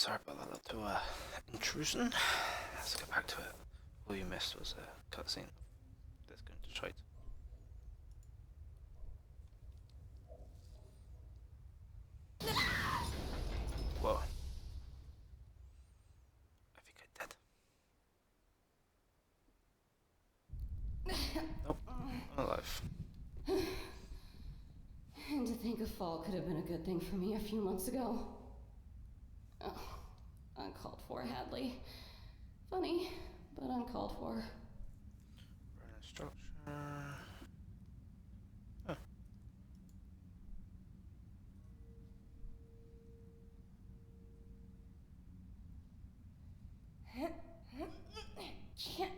Sorry about that little intrusion. Let's get back to it. All you missed was a cutscene. That's going to try to. Whoa. I think I did. Nope. I'm alive. And to think a fall could have been a good thing for me a few months ago. Oh, uncalled for, Hadley. Funny, but uncalled for. Burn structure. Huh. Can't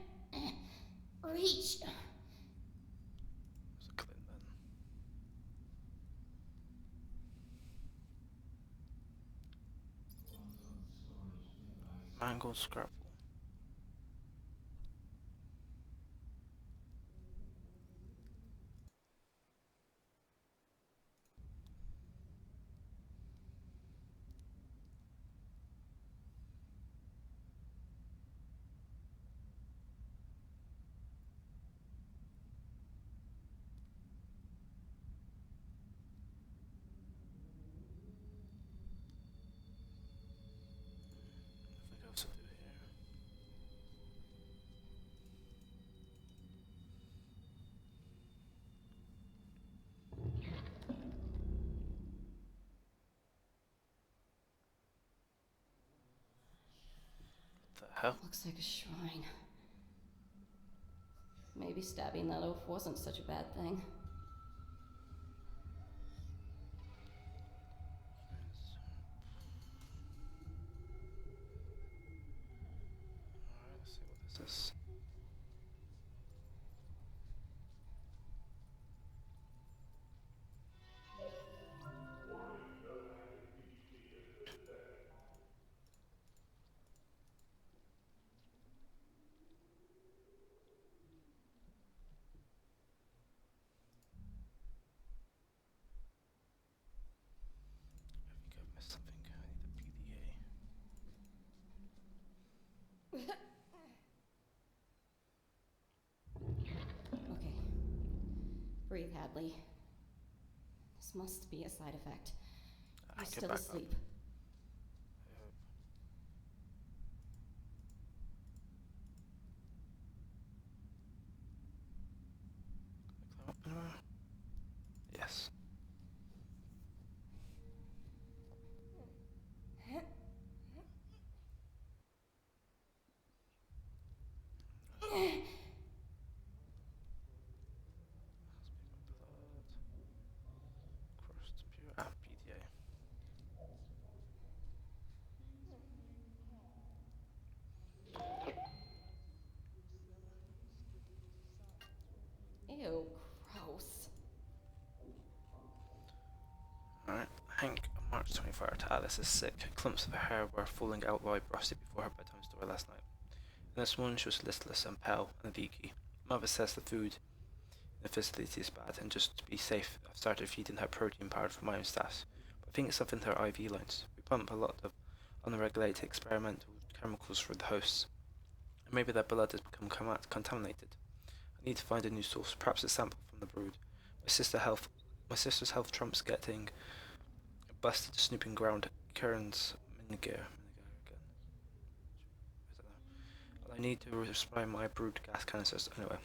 reach. There's a clip then. Mangled scrapple. Nothing else to do here. What the hell? Looks like a shrine. Maybe stabbing that oaf wasn't such a bad thing. Alright, let's see what this is. I think I've missed something. I need the PDA. Okay. Breathe, Hadley. This must be a side effect. You're Get still back asleep. up. I hope. Can I climb up anywhere? Yes. Must be my blood. Crushed pure. PDA. Ew, gross. Alright, Hank, March 24th. Alice is sick. Clumps of her hair were falling out while I brushed it before her bedtime story last night. And this morning she was listless and pale and leaky. Mother says the food in the facility is bad, and just to be safe, I've started feeding her protein powder from my own stash. But I think it's something to her IV lines. We pump a lot of unregulated experimental chemicals through the hosts. And maybe their blood has become contaminated. I need to find a new source, perhaps a sample from the brood. My sister's health trumps getting busted snooping around Kieran's Minigear again. I need to supply my brood gas canisters anyway.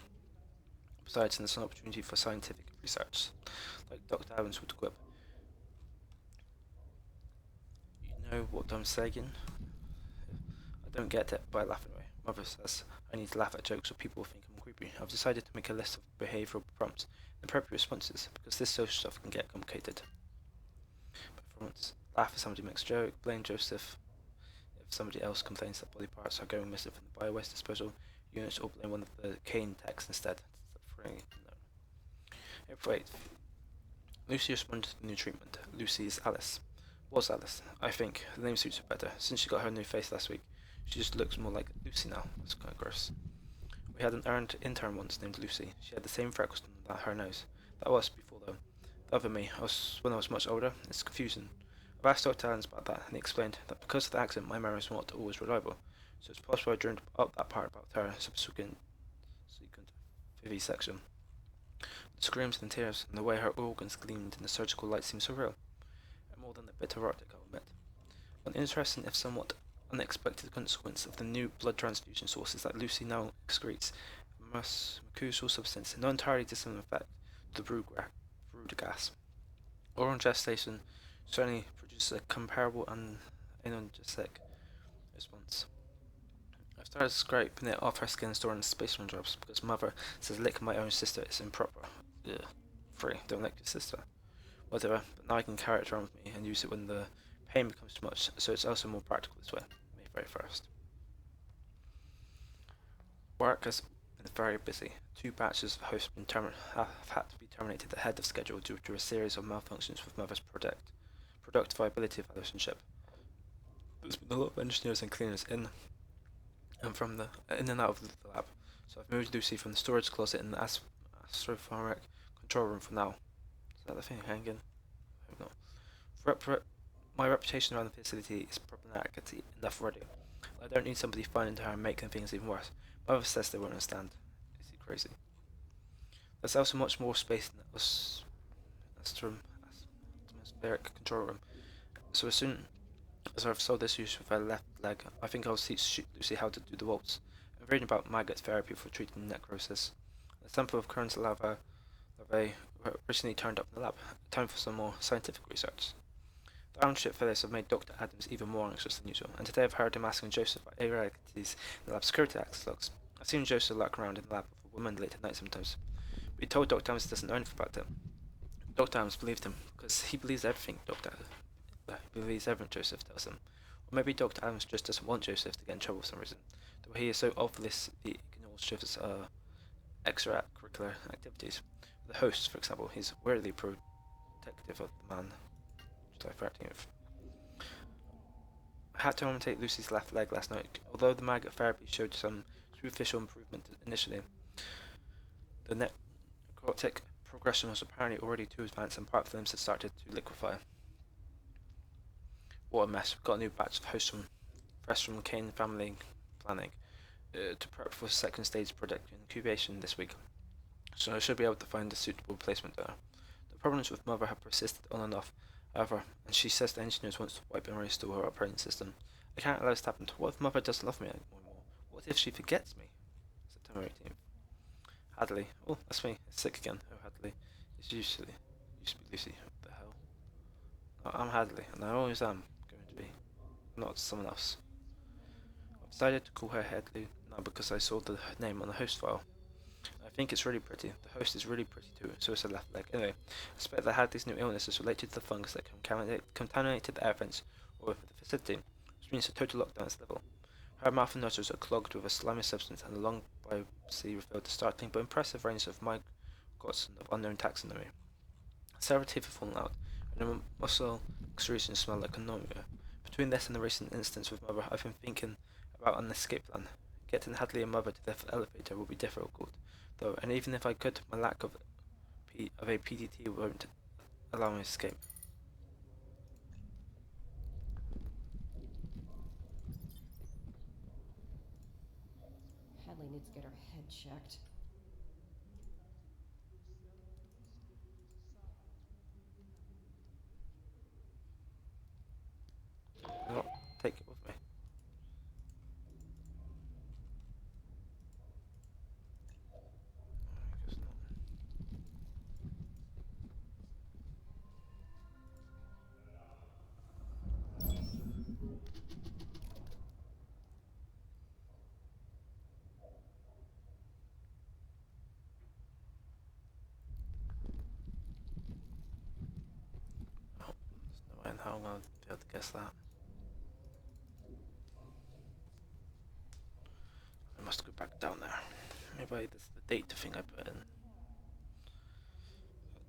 Besides, there's an opportunity for scientific research, like Dr. Evans would quip. You know what I'm saying? I don't get it, but I laugh anyway. Mother says I need to laugh at jokes or people think I'm creepy. I've decided to make a list of behavioural prompts and appropriate responses, because this social stuff can get complicated. Performance. Laugh if somebody makes a joke, blame Joseph if somebody else complains that body parts are going missing from the bio-waste disposal unit, or blame one of the Cayne techs instead. No. April 8th. Lucy responded to the new treatment. Lucy is Alice. Was Alice, I think. The name suits her better. Since she got her new face last week, she just looks more like Lucy now. That's kind of gross. We had an earned intern once named Lucy. She had the same freckles on her nose. That was before though. The other me, when I was much older, it's confusing. I've asked Dr. Adams about that, and he explained that because of the accident, my memory is not always reliable, so it's possible I dreamed up that part about her subsequent vivisection. The screams and tears, and the way her organs gleamed in the surgical light seemed surreal, and more than a bit erotic, I'll admit. One interesting, if somewhat unexpected consequence of the new blood transfusion source is that Lucy now excretes a mucosal substance not entirely dissimilar effect to the brood gas. Oral gestation certainly produces a comparable and analgesic response. I've started scraping it off her skin and storing in spaceman drops because mother says licking my own sister is improper. Ugh. Free, don't lick your sister. Whatever, but now I can carry it around with me and use it when the pain becomes too much, so it's also more practical this way. May 31st. Work has been very busy. Two batches of hosts have had to be terminated ahead of schedule due to a series of malfunctions with Mother's product viability evaluation. There's been a lot of engineers and cleaners in and out of the lab, so I've moved Lucy from the storage closet in the astropharmac control room for now. Is that the thing hanging? I hope not. My reputation around the facility is problematic enough already. I don't need somebody finding her and making things even worse. Mother says they won't understand. Is he crazy? There's also much more space in the atmospheric control room, so as soon as I've solved this issue with her left leg, I think I'll teach Lucy how to do the waltz. I'm reading about maggot therapy for treating necrosis. A sample of current larvae recently turned up in the lab. Time for some more scientific research. The round-trip fellows have made Dr. Adams even more anxious than usual, and today I've heard him asking Joseph about irregularities in the lab security access logs. I've seen Joseph lurk around in the lab with a woman late at night sometimes. But he told Dr. Adams he doesn't know anything about it. Dr. Adams believed him, because he believes everything he believes everything Joseph tells him. Or maybe Dr. Adams just doesn't want Joseph to get in trouble for some reason, though he is so obviously ignores Joseph's extracurricular activities. The host, for example, he's weirdly protective of the man. July 13th. I had to amputate Lucy's left leg last night. Although the maggot therapy showed some superficial improvement initially, the necrotic progression was apparently already too advanced and part of the limbs had started to liquefy. What a mess. We've got a new batch of hosts fresh from Cayne family planning to prep for second stage product incubation this week, so I should be able to find a suitable replacement there. The problems with Mother have persisted on and off, however, and she says the engineers want to wipe and restore her operating system. I can't allow this to happen. What if Mother doesn't love me anymore? What if she forgets me? September 18th. Hadley. Oh, that's me. It's sick again. Oh, Hadley. It's used to be Lucy. What the hell? No, I'm Hadley, and I always am going to be. Not someone else. I've decided to call her Hadley now because I saw the name on the host file. I think it's really pretty. The host is really pretty too, so is her left leg. Anyway, I suspect that Hadley's new illness is related to the fungus that contaminated the air vents or the facility, which means a total lockdown is level. Her mouth and nostrils are clogged with a slimy substance, and the lung biopsy revealed the startling but impressive range of mycotoxin of unknown taxonomy. Several teeth have fallen out, and a muscle extrusion smell like anomia. Between this and the recent instance with Mother, I've been thinking about an escape plan. Getting Hadley and Mother to the elevator will be difficult, though, and even if I could, my lack of a PDT won't allow me to escape. Hadley needs to get her head checked. I'll take it with me. I guess not. Oh, there's no way in hell I'm gonna be able to guess that. I must go back down there. Maybe this is the date thing I put in. A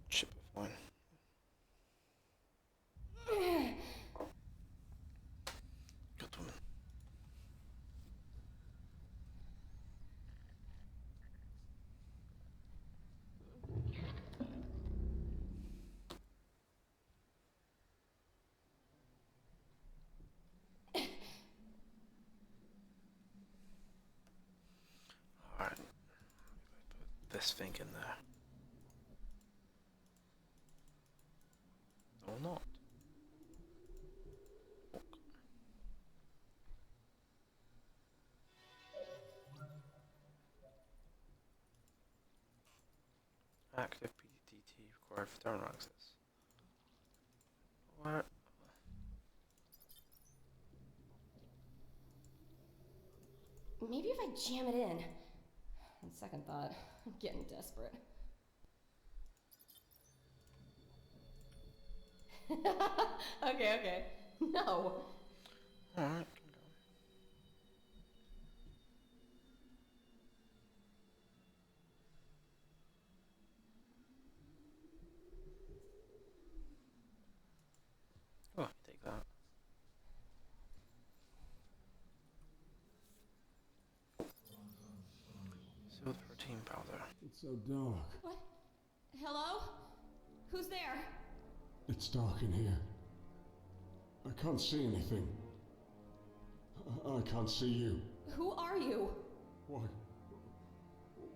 chip of mine. Good woman. this thing in there. Or not. Active PDT required for terminal access. What? Maybe if I jam it in. On second thought, I'm getting desperate. Okay. No. Alright. Oh, take that. Sealed protein powder. It's so dark. What? Hello? Who's there? It's dark in here. I can't see anything. I can't see you. Who are you? Why?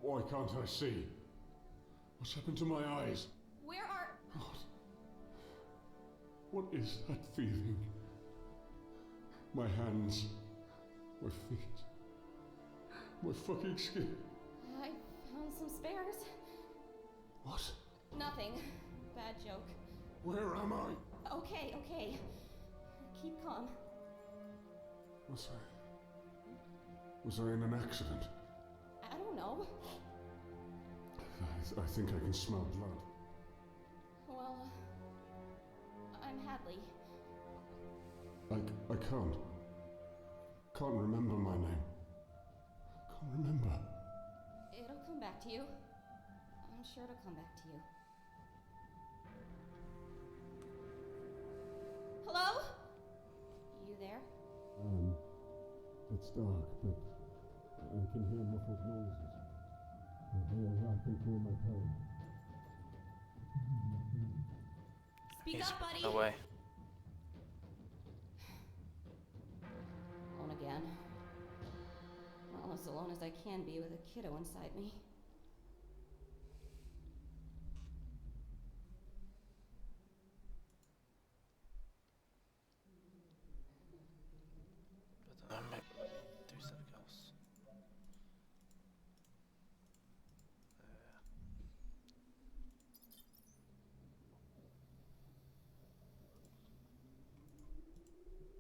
Why can't I see? What's happened to my eyes? Where are... God. What is that feeling? My hands. My feet. My fucking skin. I found some spares. What? Nothing. Bad joke. Where am I? Okay. Keep calm. Was I in an accident? I don't know. I think I can smell blood. Well, I'm Hadley. I can't remember my name. Can't remember. It'll come back to you. I'm sure it'll come back to you. Hello? You there? It's dark, but I can hear muffled noises. I hear rapping through my phone. Speak He's up, buddy! no way. Alone again. Well, as alone as I can be with a kiddo inside me. But maybe do something else.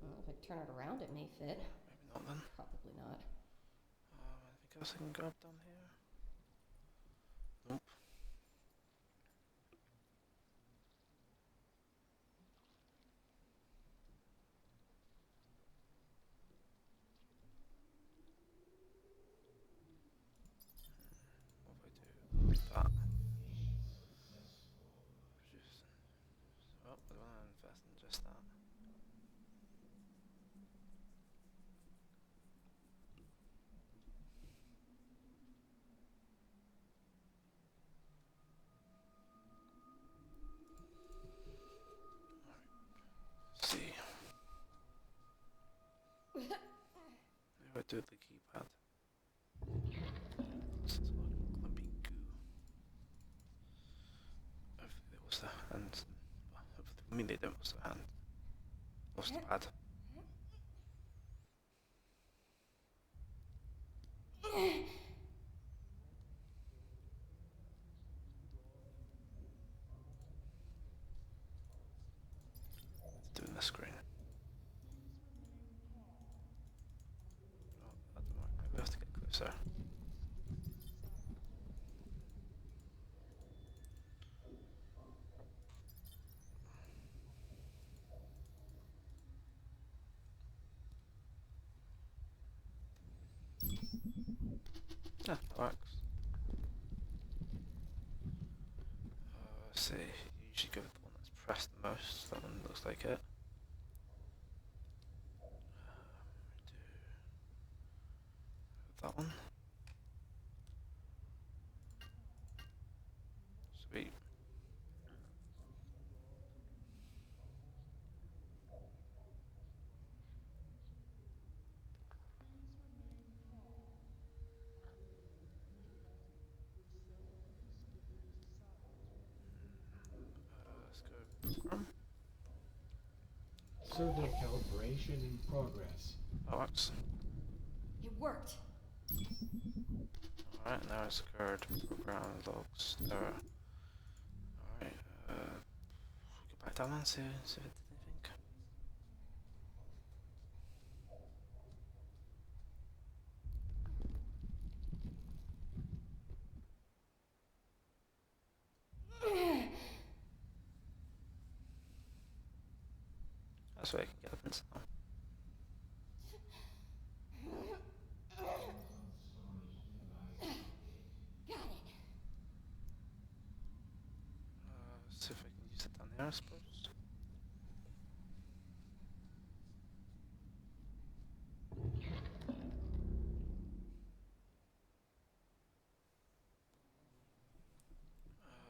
Well, if I turn it around, it may fit. Maybe not then. Probably not. Anything else I can grab down here? Nope. What if I do that? Produce. Oh, I don't want to invest in just that. See. Maybe I do the keypad. It's a lot of clumpy goo. Hopefully they was the hand. Well, I mean they don't was the hand. Was the pad. Doing the screen. Oh, I don't know. Maybe I have to get closer. Yeah, that works. Let's see. Usually go with the one that's pressed the most. That one looks like it. Do that one. Sweet. Survey calibration in progress. That works. It worked. Alright, now it's occurred. Program logs. There. Alright, go back down and see if it did anything. That's where I can get up into now. Got it. See if I can use it down there, I suppose.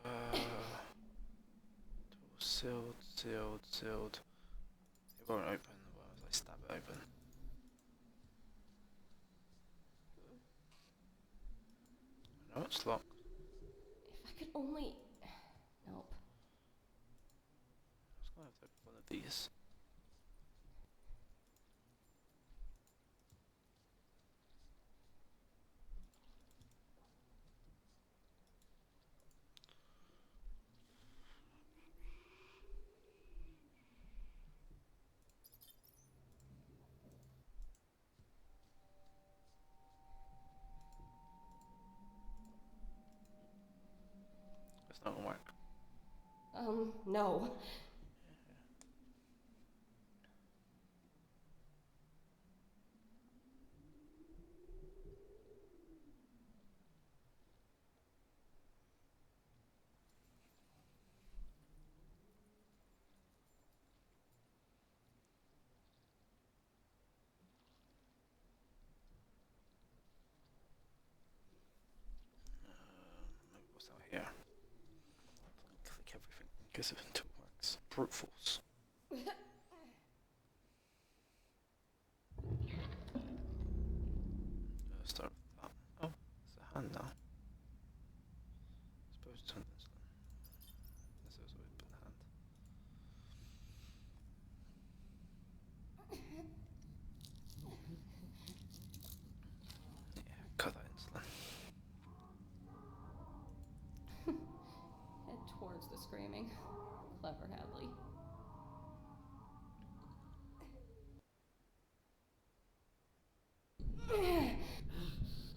Door sealed, sealed, sealed. It won't open as I stab it open. No, it's locked. If I could only... Nope. I was gonna have to open one of these. It's not gonna work. No. Maybe what's out here? Click everything in case it works. Brute force. Start with that. Oh, it's a hand now. Suppose it's on this one. This has always been a hand. Yeah, cut that insulin. Head towards the screaming. Clever Hadley.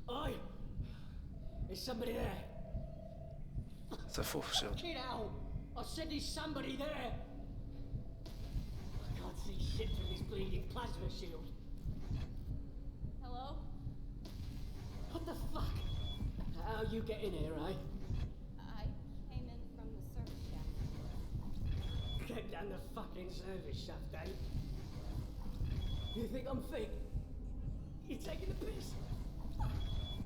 Oi! Is somebody there? It's a force shield. Get out! I said there's somebody there! I can't see shit through this bleeding plasma shield. Hello? What the fuck? How you get in here, eh? I came in from the service shaft. Get down the fucking service shaft, eh? You think I'm fake? You taking the piss?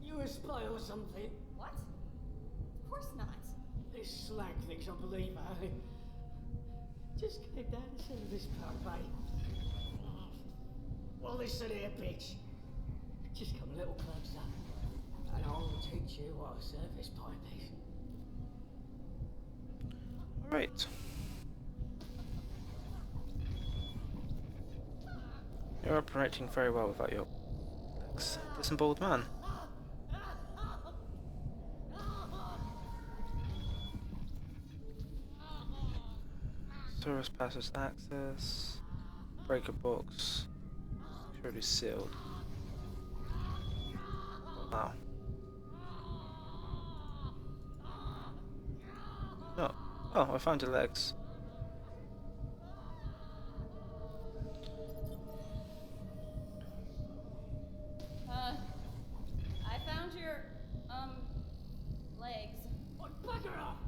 You a spy or something? What? Of course not. This slag thinks I believe her. Just came down to service pipe, eh? Well, listen here, bitch. Just come a little closer, and I'll teach you what a service pipe is. Alright. You're operating very well without your legs. Disemboweled man. Service passes access. Breaker box. Security sealed. Wow. No. Oh, I found your legs. I found your, legs. Oh, bugger off!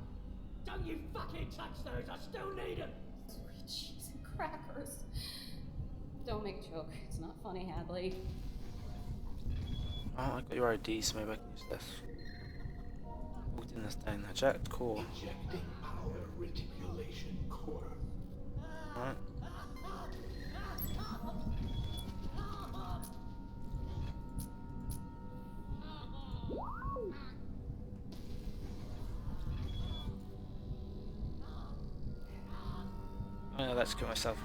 Don't you fucking touch those, I still need them! Sweet cheese and crackers. Don't make a joke. It's not funny, Hadley. Oh, I got your ID, so maybe I can use this. Walked in this thing. Eject core. Ejecting power reticulation core. Alright. Oh, yeah, let's get myself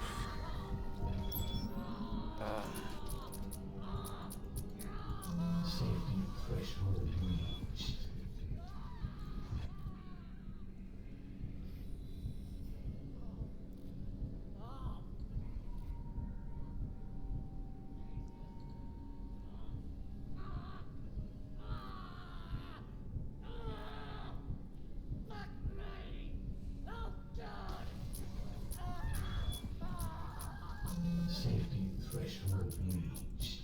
breach.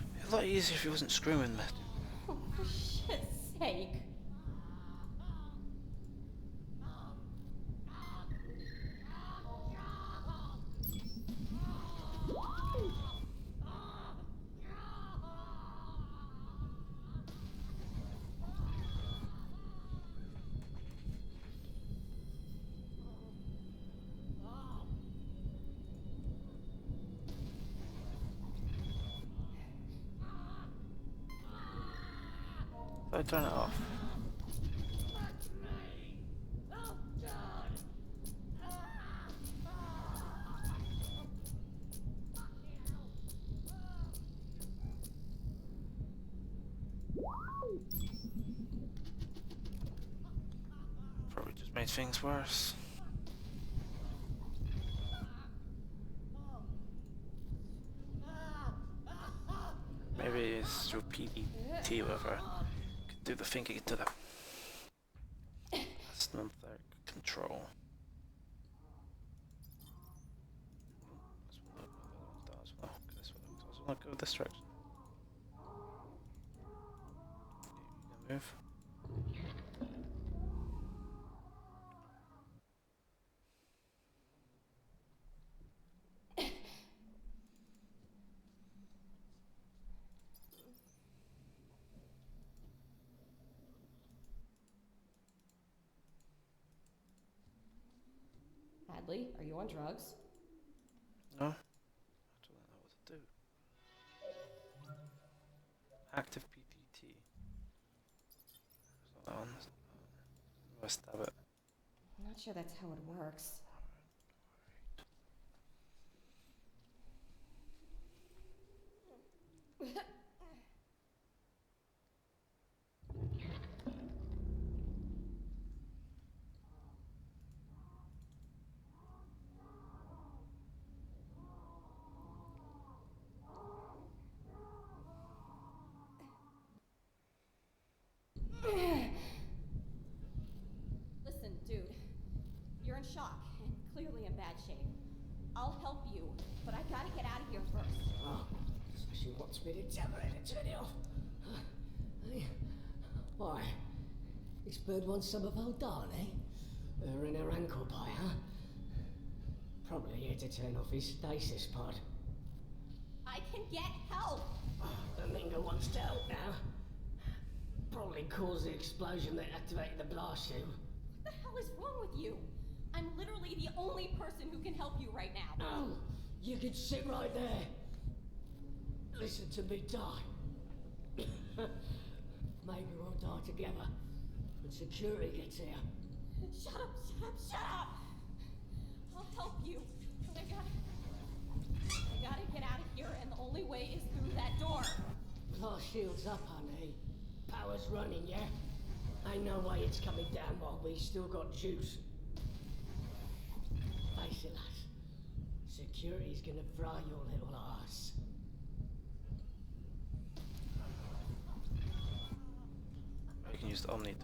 It'd be a lot easier if he wasn't screaming that. Oh, for shit's sake. I turn it off. Probably just made things worse. Maybe it's through PDT, whatever. Could do the thinking to the synthetic control. That's what the other one's done as well. This one looks also like go this direction. You gonna move? Hadley, are you on drugs? No? I don't know what to do. Active PDT. It's not that one. Let's stab it. I'm not sure that's how it works. Listen, dude. You're in shock and clearly in bad shape. I'll help you, but I gotta get out of here first. Oh, so she wants me to tell her to turn it off. Hey, why? This bird wants some of old Darn, eh? Her and her ankle pie, huh? Probably here to turn off his stasis pod. I can get help! Oh, the Minga wants to help now. Probably caused the explosion that activated the blast chute. What the hell is wrong with you? I'm literally the only person who can help you right now. Oh, you could sit right there. Listen to me die. Maybe we'll die together when security gets here. Shut up, shut up, shut up! I'll help you, but I gotta get out of here, and the only way is through that door. Blast shield's up, honey. Power's running, yeah? Ain't no way it's coming down while we still got juice. Face it, lass. Security's gonna fry your little ass. You can use the Omni.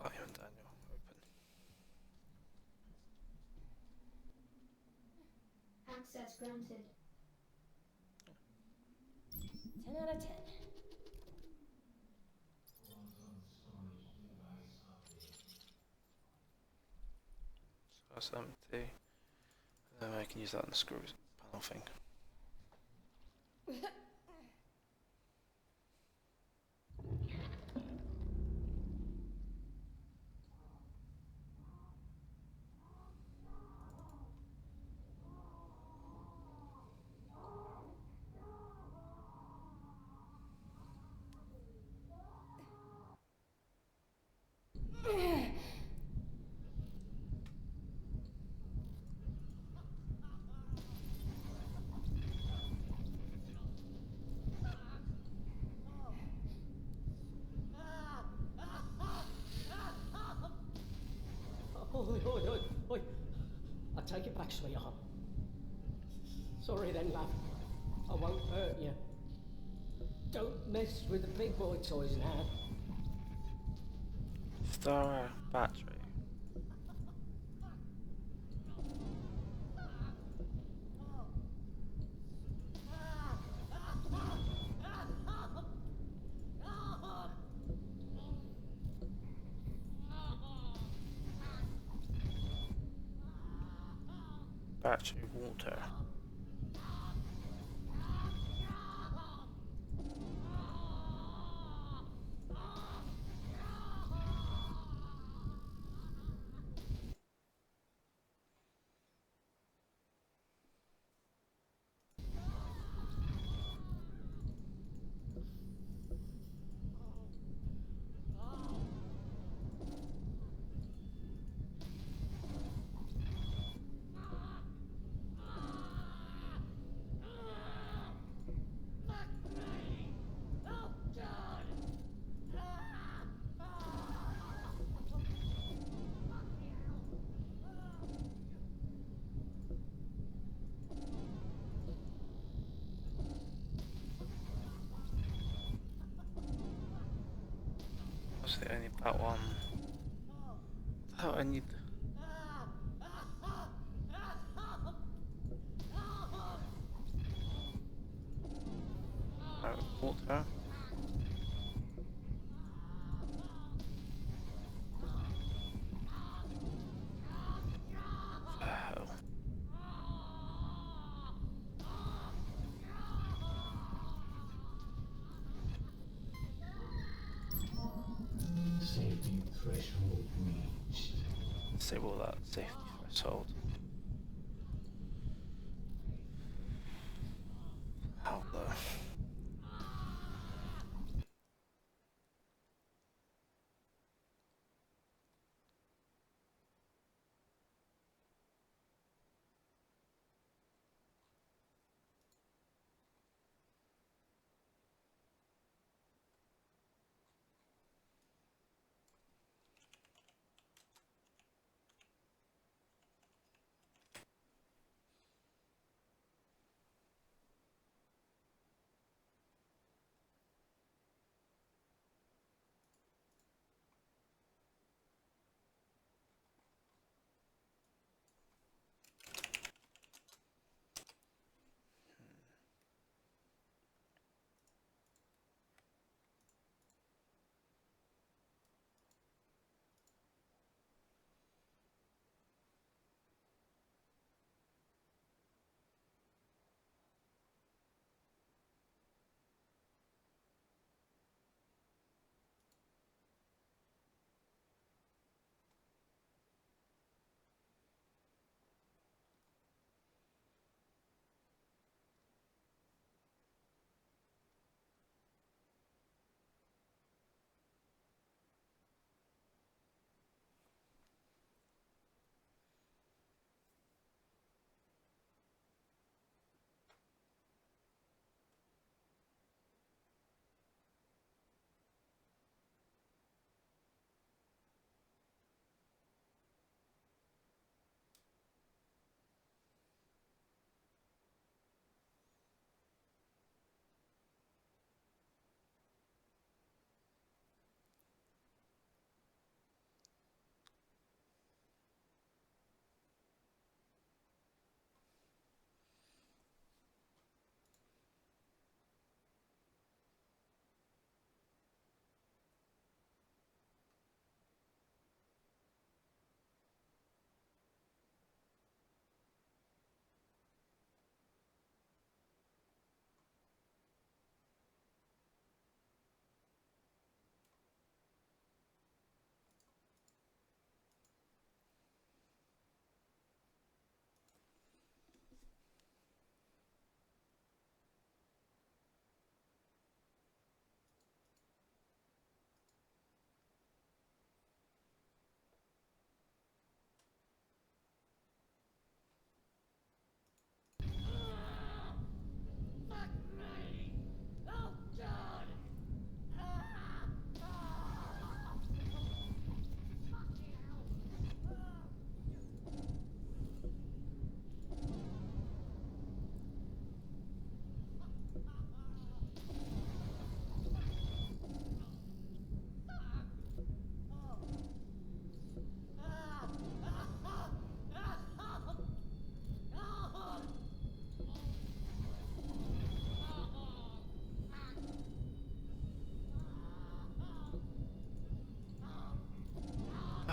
I am Daniel. Open. Access granted. 10 out of 10. So that's empty. And then I can use that on the screws panel thing. Sorry then, love. I won't hurt you. Don't mess with the big boy toys now. Star battery. Battery water. What's the only that one? Oh, I need. Water. Oh. Safety threshold reached. Disable that safety threshold. How low?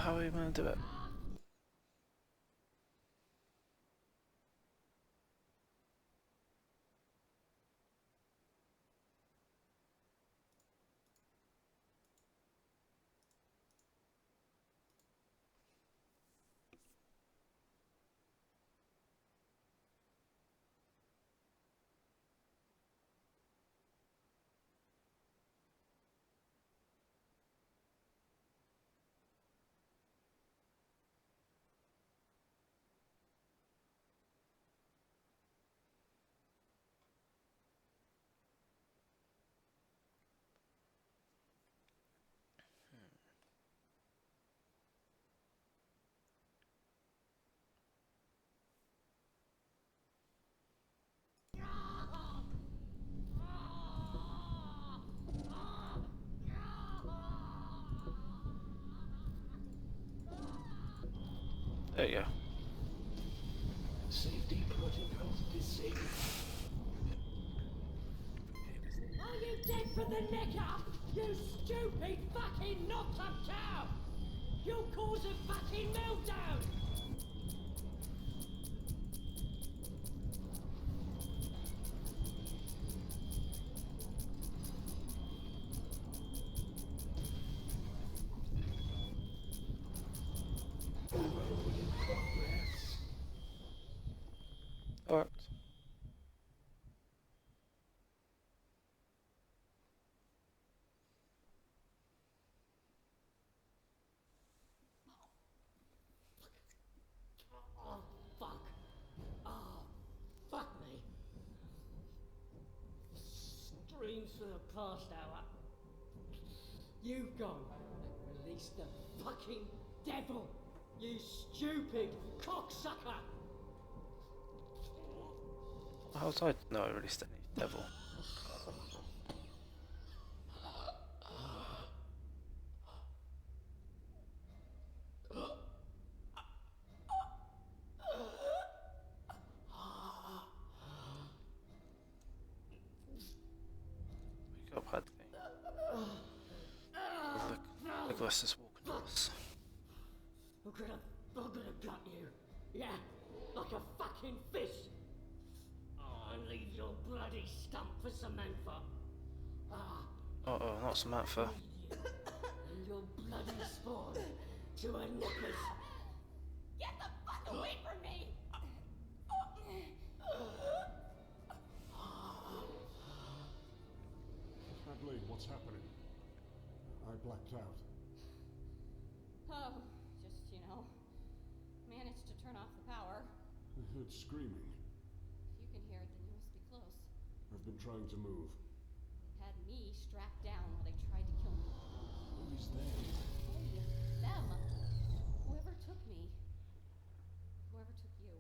How are you gonna do it? There you go. Safety protocols disabled. Are you dead from the neck up? You stupid fucking knocked-up cow! You'll cause a fucking meltdown! Overload in progress. Worked. Oh, fuck. Oh, fuck me. Screams for the past hour. You go and release the fucking devil, you stupid cocksucker! How was I? No, I released any devil. Wake up, Hadley. Nicholas is walking to us. I'm gonna gut you. Yeah, like a fucking fish. Oh, and leave your bloody stump for Samantha. Ah, Uh-oh, not Samantha. and your bloody spawn to her nippers. Get the fuck away from me! Hadley, what's happening? I blacked out. Oh, just, managed to turn off the power. I heard screaming. If you can hear it, then you must be close. I've been trying to move. They had me strapped down while they tried to kill me. Who's there? Hey, them. Whoever took me. Whoever took you.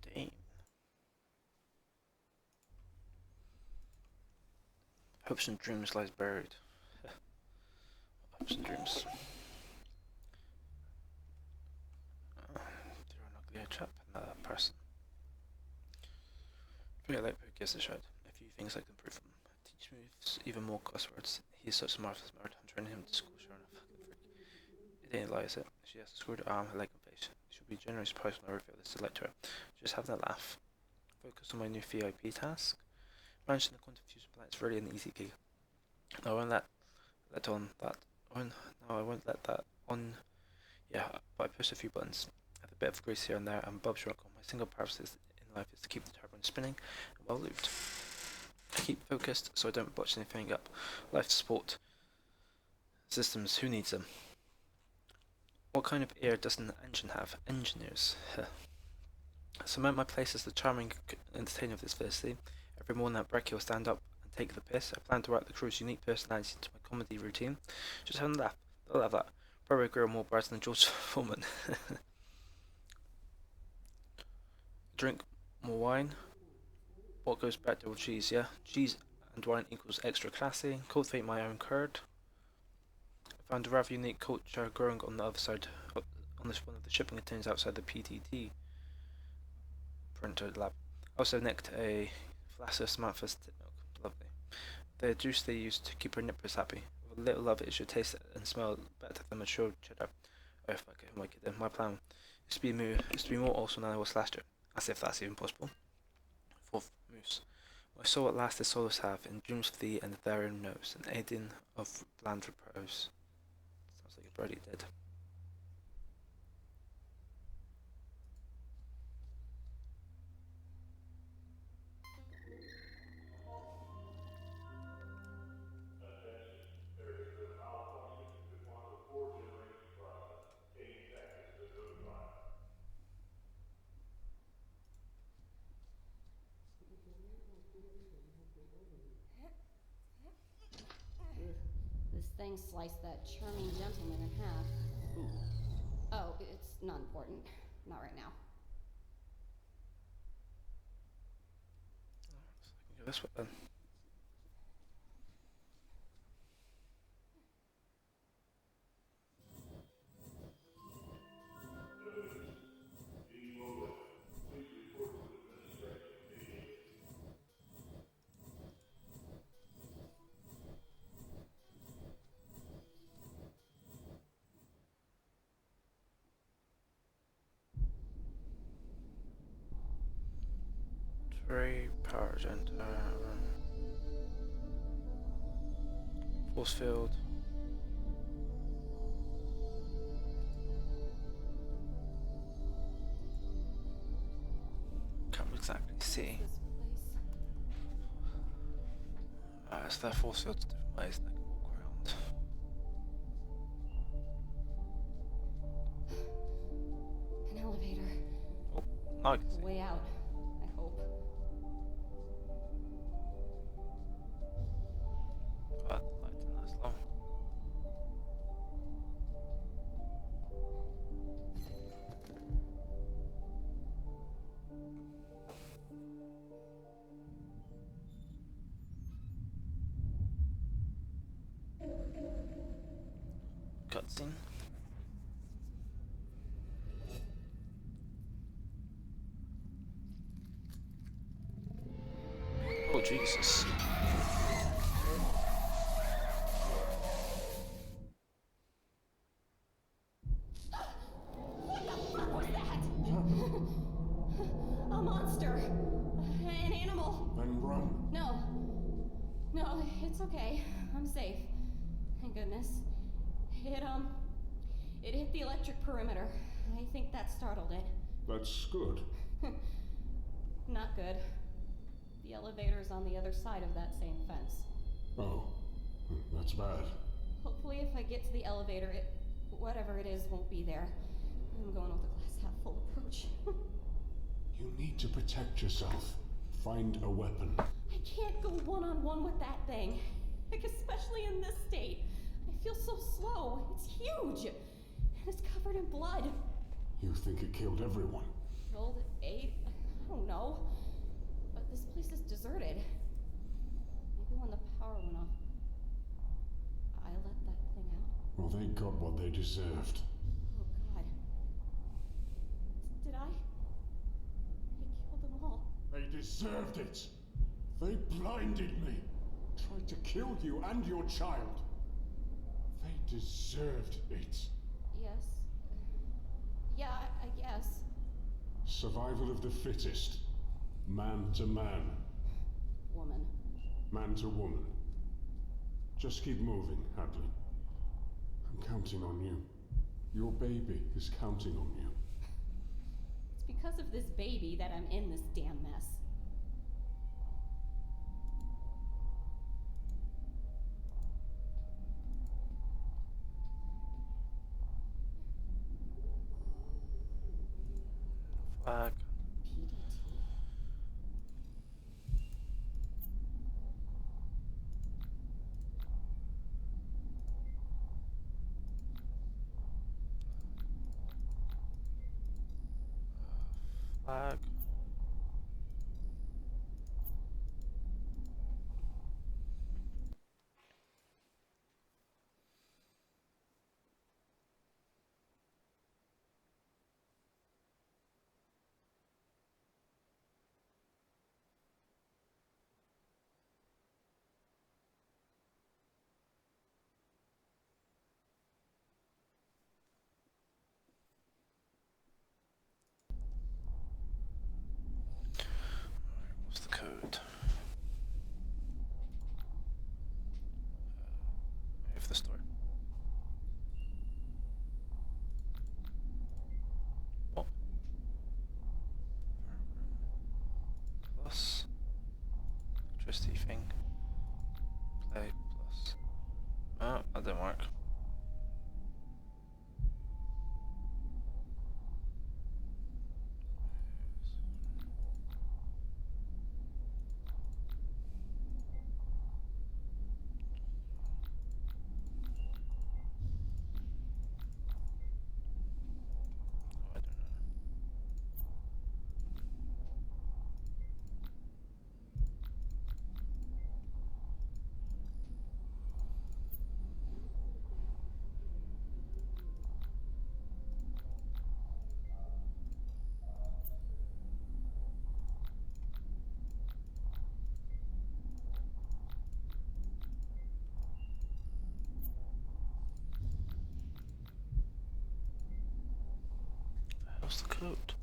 Damn. Hopes and dreams lies buried. Hopes and dreams. They're an uglier chap than that person. Pretty like who gives a shit. A few things I can prove him. Teach moves, even more cuss words. He's such a marvelous nerd. I'm training him to school, sure enough. Good freak. It ain't lie, is it? She has a screwed arm, her leg and face. She'll be generally surprised when I reveal this to her. Just having a laugh. Focus on my new VIP task. Managing the quantum fusion planet is really an easy gig. I won't let on that. I won't let that on. Yeah, but I push a few buttons. I have a bit of grease here and there, and Bob's rock on. My single purpose in life is to keep the turbine spinning and well lubed. I keep focused so I don't botch anything up. Life support systems. Who needs them? What kind of ear does an engine have? Engineers. Cement my place as the charming entertainer of this facility. Every morning at break, he'll stand up and take the piss. I plan to write the crew's unique personality into my comedy routine. Just having a laugh. They'll love that. Probably grow more brighter than George Foreman. Drink more wine. What goes back to old cheese, yeah? Cheese and wine equals extra classy. Cultivate my own curd. I found a rather unique culture growing on the other side, on this one of the shipping containers outside the PTT printer lab. Also nicked a flaccid Samantha's tit milk. Lovely. The juice they use to keep her nippers happy. With a little of it should taste and smell better than mature cheddar. Oh fuck it, my plan is to be more awesome than I was last year. As if that's even possible. Fourth moose. My soul at last is solace have, in dreams of thee and therein knows, an aiding of bland repose. Sounds like you're already dead. This thing sliced that charming gentleman in half. Oh, it's not important. Not right now. Go this way then. Three power agenda. Force field. Can't exactly see. This place. It's their force fields different ways they can walk around. An elevator. Oh, now I can see. Way out. I hope. But I didn't last long. Cutscene. Oh Jesus. What was that? A monster. An animal. Then run. No. No, it's okay. I'm safe. Thank goodness. It hit the electric perimeter. I think that startled it. That's good. Not good. The elevator's on the other side of that same fence. Oh, that's bad. Hopefully if I get to the elevator, whatever it is won't be there. I'm going with a glass half full approach. You need to protect yourself. Find a weapon. I can't go one-on-one with that thing. Like, especially in this state. I feel so slow. It's huge. And it's covered in blood. You think it killed everyone? Killed 8? I don't know. But this place is deserted. Maybe when the power went off, I let that thing out. Well, they got what they deserved. Oh, God. Did I? I killed them all. They deserved it. They blinded me. Tried to kill you and your child. They deserved it. Yes. Yeah, I guess. Survival of the fittest. Man to man. Woman. Man to woman. Just keep moving, Hadley. I'm counting on you. Your baby is counting on you. It's because of this baby that I'm in this damn mess. Flag. PDT. Flag. What's the code?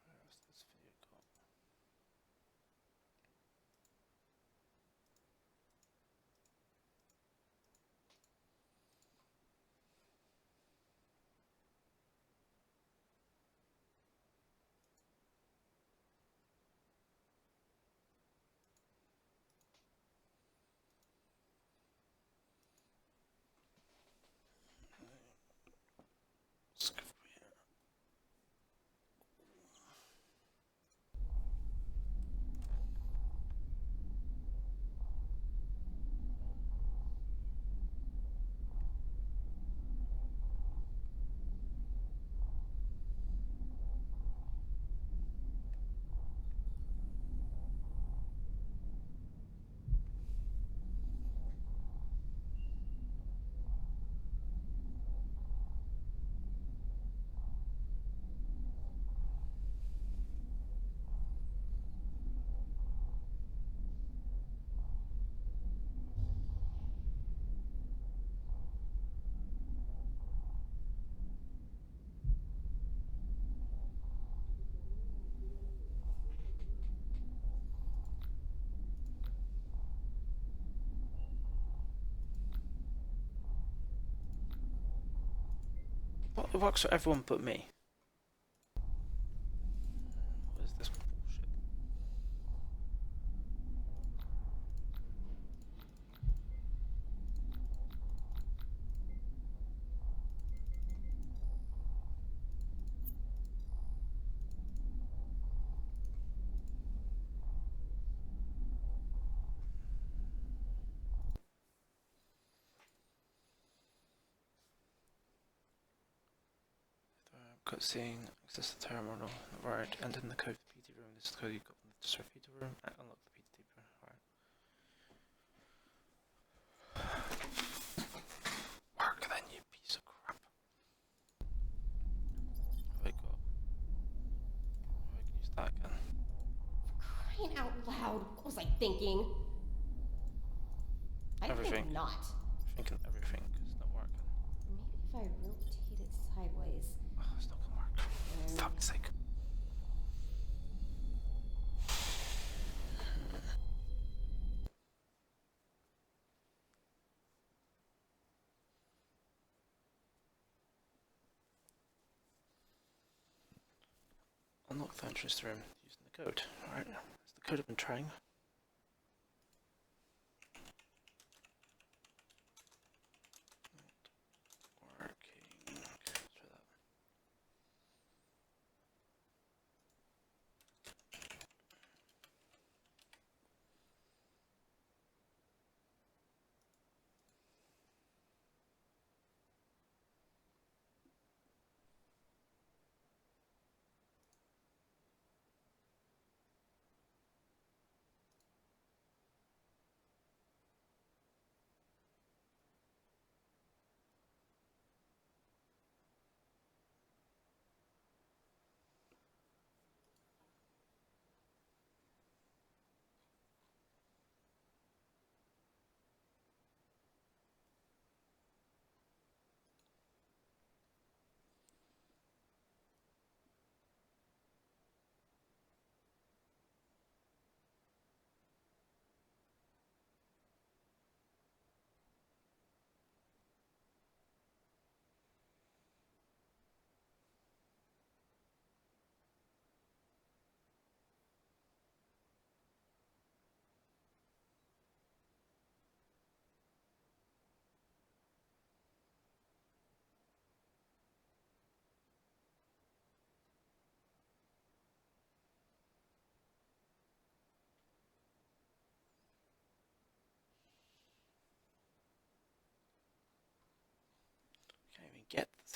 Where's this video gone? Let's go over here. Well, it works for everyone but me. What is this bullshit? Cutscene, access the terminal, right, enter in the code for the PT room. This is the code you got from the Sofita room. Unlock the PT room. Alright. Work then, you piece of crap. What have I got? Oh, I can use that again. Crying out loud. What was I thinking? I Everything. think not. Thinking everything, because it's not working. Maybe if I rotate it sideways. Oh, it's not gonna work. For fuck's sake. Unlock the entrance room using the code. Alright, it's the code I've been trying. Not working. Okay, let's try that.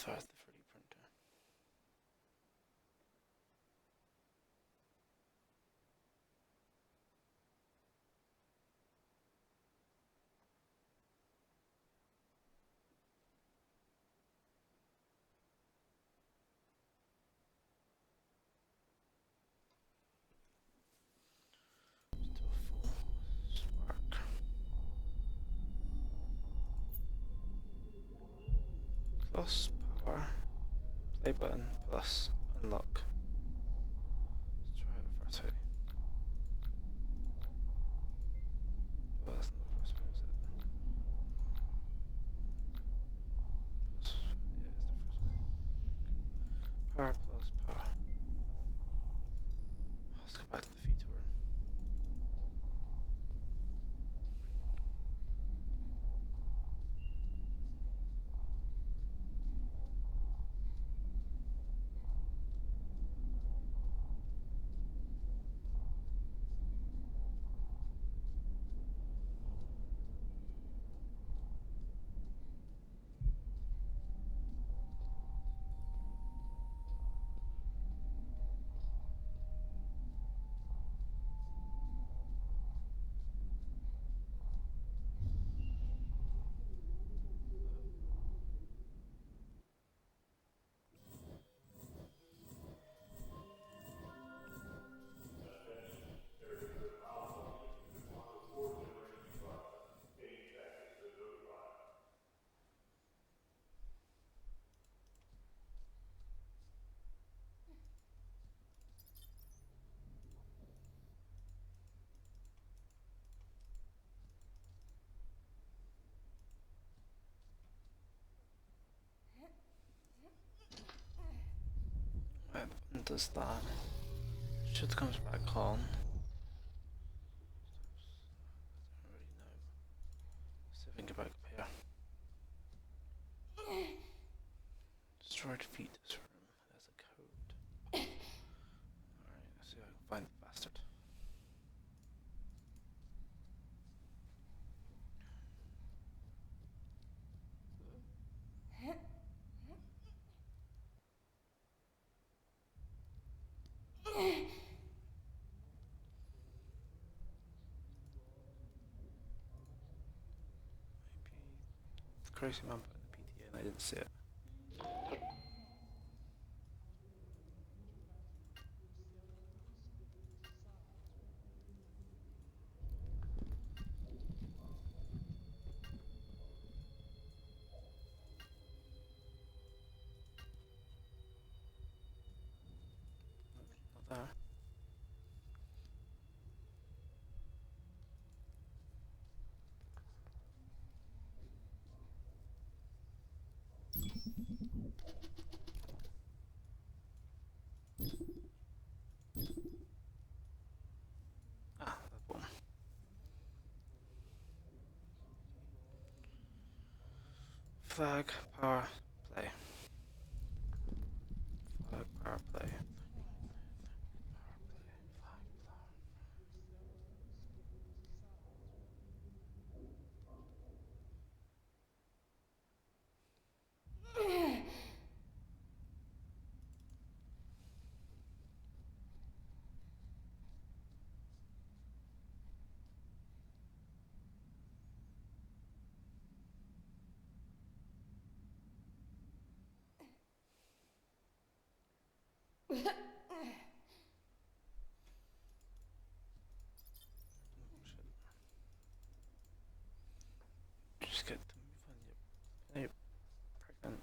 Start the 3D printer. Let's do a full spark. Plus power. Play button plus unlock. Let's try it first. Oh, that's not the first one, is it? Plus, yeah, it's the first one. Power plus power. Let's go back to the feature. Right, and does that. Should comes back on. I don't really know. See if I can get back up here. Destroy defeat this room. There's a code. Alright, let's see if I can find the bastard. Maybe the crazy man put in the PTA and I didn't see it. Not there. Ah, that one. Flag, power, play. Flag, power, play. Just get to move on. Yep. Pregnant.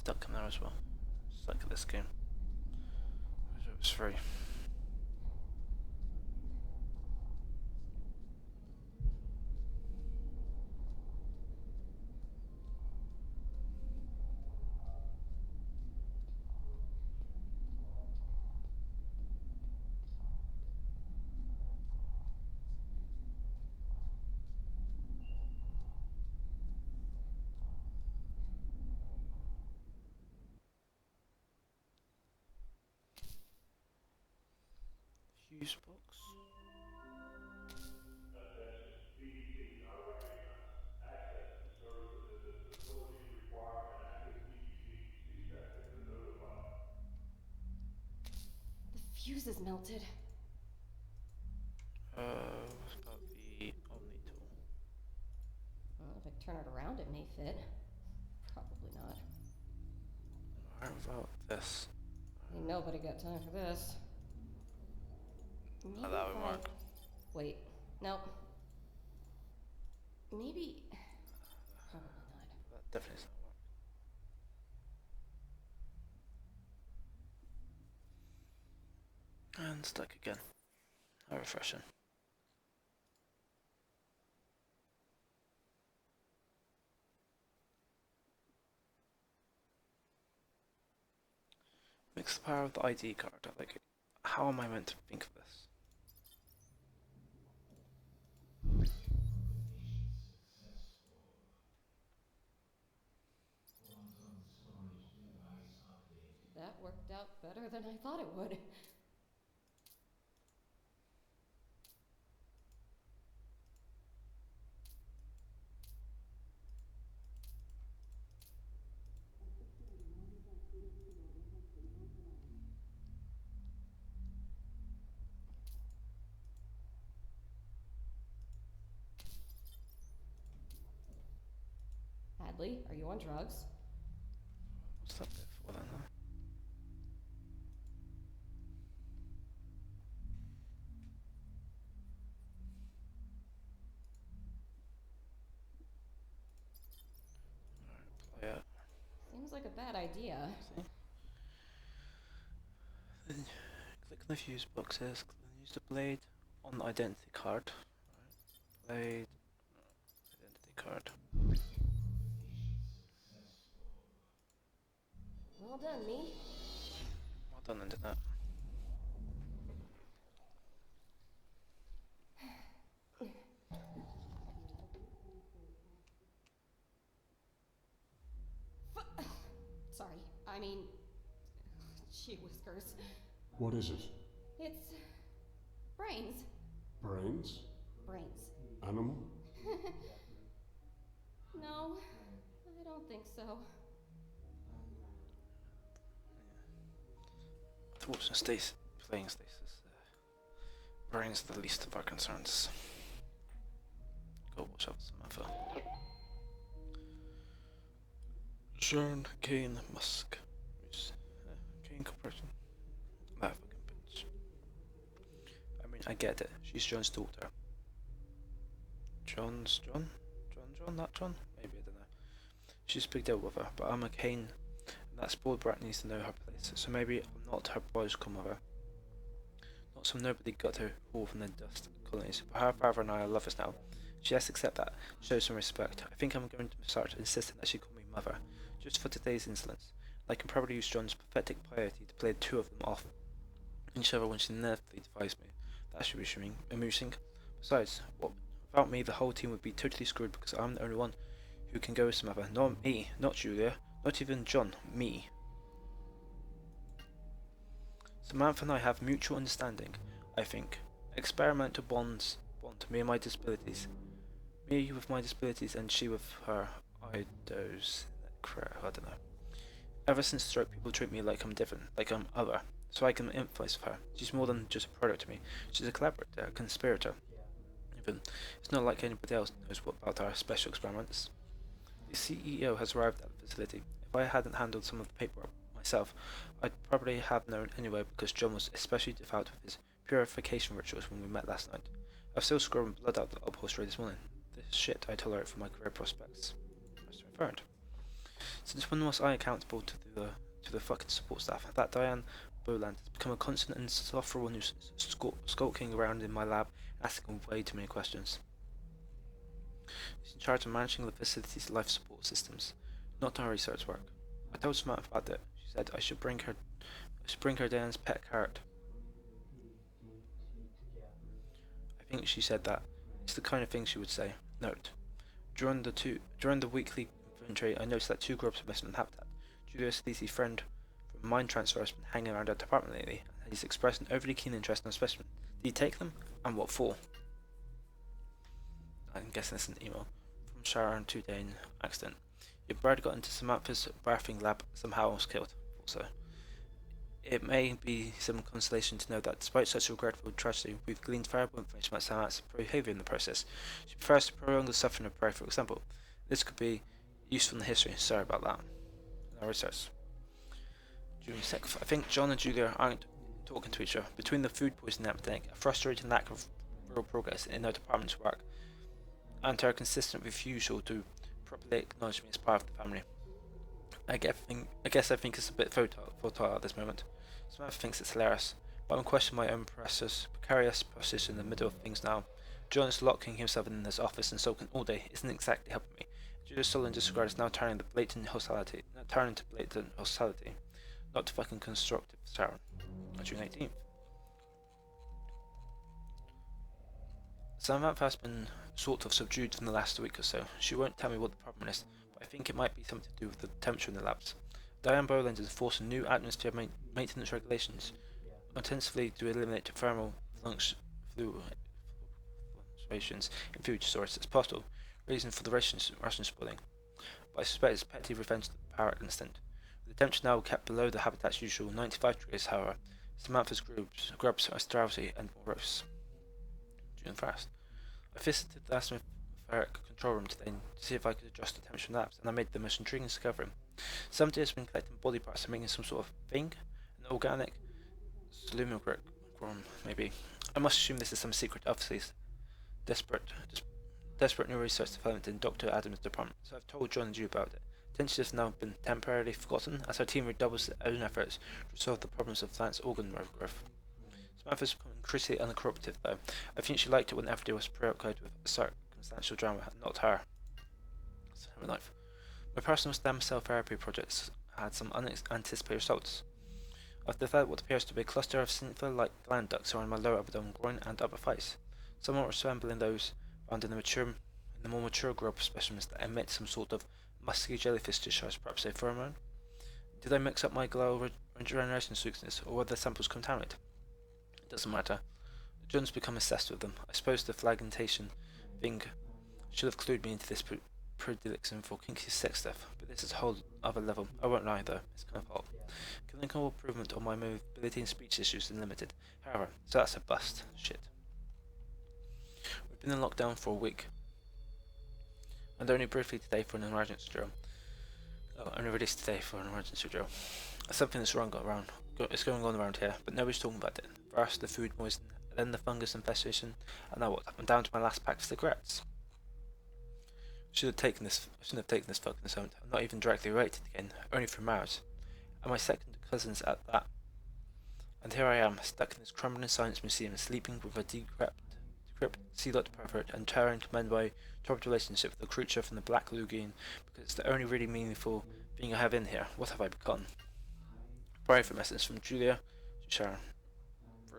stuck in there as well. Stuck at this game. It was free. Fuse box. The fuse is melted. What about the Omni tool? Well, if I turn it around, it may fit. Probably not. How about this? Ain't nobody got time for this. Maybe Oh, that would if I... work. Wait, no. Maybe... Probably not. That definitely doesn't work. And stuck again. How refreshing. Mix the power of the ID card. Like, how am I meant to think of this? That worked out better than I thought it would. Hadley, are you on drugs? What's that bit for then? Huh? Alright, play it. Seems like a bad idea. See? Then click on the fuse boxes, then use the blade on the identity card. Right. Blade, identity card. Well done, me. Well done, internet. Sorry, I mean... Gee whiskers. What is it? It's... brains. Brains? Brains. Animal? No, I don't think so. Thoughts and playing stasis. Brain's the least of our concerns. Go watch out some other. Sean Cayne Musk. Cayne Corporation. That fucking bitch. I mean, I get it. She's John's daughter. John? That John? Maybe, I don't know. She's a big deal with her, but I'm a Cayne, and that spoiled brat needs to know her place. So maybe I'm not her biological mother. Not some nobody got her haul from the dust colonies. But her father and I are lovers now. She has to accept that. Show some respect. I think I'm going to start insisting that she call me mother. Just for today's insolence. I can probably use John's pathetic piety to play the two of them off each other when she inevitably defies me. That should be amusing. Besides, without me the whole team would be totally screwed because I'm the only one who can go with Samantha. Not me, not Julia, not even John, me. Samantha and I have mutual understanding, I think. Experimental bond me and my disabilities. Me with my disabilities and she with her idos. I don't know. Ever since stroke, people treat me like I'm different, like I'm other, so I can empathize with her. She's more than just a product to me. She's a collaborator, a conspirator. Even, it's not like anybody else knows about our special experiments. The CEO has arrived at the facility. If I hadn't handled some of the paperwork myself, I'd probably have known anyway because John was especially devout with his purification rituals when we met last night. I've still scrubbing blood out the upholstery this morning. This shit I tolerate for my career prospects. Most referred. Since when was I accountable to the fucking support staff? That Diane Boland has become a constant and insufferable nuisance, skulking around in my lab, asking way too many questions. She's in charge of managing the facility's life support systems, not our research work. I told Samantha about it. She said I should bring her Diane's pet carrot. I think she said that. It's the kind of thing she would say. Note: during the weekly inventory, I noticed that two grubs were missing in habitat. Julius Lee's friend from Mind Transfer has been hanging around our department lately, and he's expressed an overly keen interest in a specimen. Did he take them? And what for? I'm guessing it's an email from Sharon to Dane. Accident. Your bird got into Samantha's birthing lab, somehow was killed. Also, it may be some consolation to know that despite such a regrettable tragedy, we've gleaned valuable information about Samantha's behaviour in the process. She prefers to prolong the suffering of prey, for example. This could be useful in the history. Sorry about that. In our research. June 6th. I think John and Julia aren't talking to each other. Between the food poisoning epidemic, a frustrating lack of real progress in their department's work, and her consistent refusal to properly acknowledge me as part of the family. I guess I think it's a bit futile at this moment. Samantha thinks it's hilarious, but I'm questioning my own precarious position in the middle of things now. John is locking himself in his office and sulking all day isn't exactly helping me. Julia's sullen disregard is now turning to blatant hostility. Not to fucking constructive, Sharon. June 18th. Samantha has been sort of subdued in the last week or so. She won't tell me what the problem is, but I think it might be something to do with the temperature in the labs. Diane Boland is forcing new atmosphere maintenance regulations, intensively to eliminate thermal fluctuations in food stores as possible, reason for the ration spoiling. But I suspect it's petty revenge to the power instinct. With the temperature now kept below the habitat's usual 95 degrees, however, Samantha's grubs are drowsy and morose. June 1st. I visited the atmospheric control room today to see if I could adjust the temperature in the labs, and I made the most intriguing discovery. Somebody has been collecting body parts and making some sort of thing, an organic simulacrum, maybe. I must assume this is some secret, obviously desperate new research development in Dr. Adams' department, so I've told John and you about it. Attention has now been temporarily forgotten as our team redoubles their own efforts to solve the problems of plants' organ growth. Samantha's becoming increasingly uncooperative, though. I think she liked it when everyday was preoccupied with circumstantial drama, not her. Her life. My personal stem cell therapy projects had some unanticipated results. I've developed what appears to be a cluster of sniffer-like gland ducts around my lower abdomen, groin, and upper thighs, somewhat resembling those found in the more mature grub specimens that emit some sort of musky jellyfish discharge, perhaps a pheromone. Did I mix up my global regeneration sequences, or were the samples contaminated? It doesn't matter. John's become obsessed with them. I suppose the flagellation thing should have clued me into this predilection for kinky sex stuff, but this is a whole other level. I won't lie though, it's kind of hot. Clinical improvement on my mobility and speech issues is limited. However, so that's a bust. Shit. We've been in lockdown for a week, and only briefly today for an emergency drill. Only released today for an emergency drill. Something is wrong it's going on around here, but nobody's talking about it. First the food poisoning, then the fungus infestation, and now what? I'm down to my last pack of cigarettes. I shouldn't have taken this fucking assignment. I'm not even directly related again, only through marriage. And my second cousin's at that. And here I am, stuck in this crumbling science museum, sleeping with a decrepit sea-lot pervert and trying to mend my troubled relationship with a creature from the Black Lagoon, because it's the only really meaningful thing I have in here. What have I become? Private message from Julia to Sharon.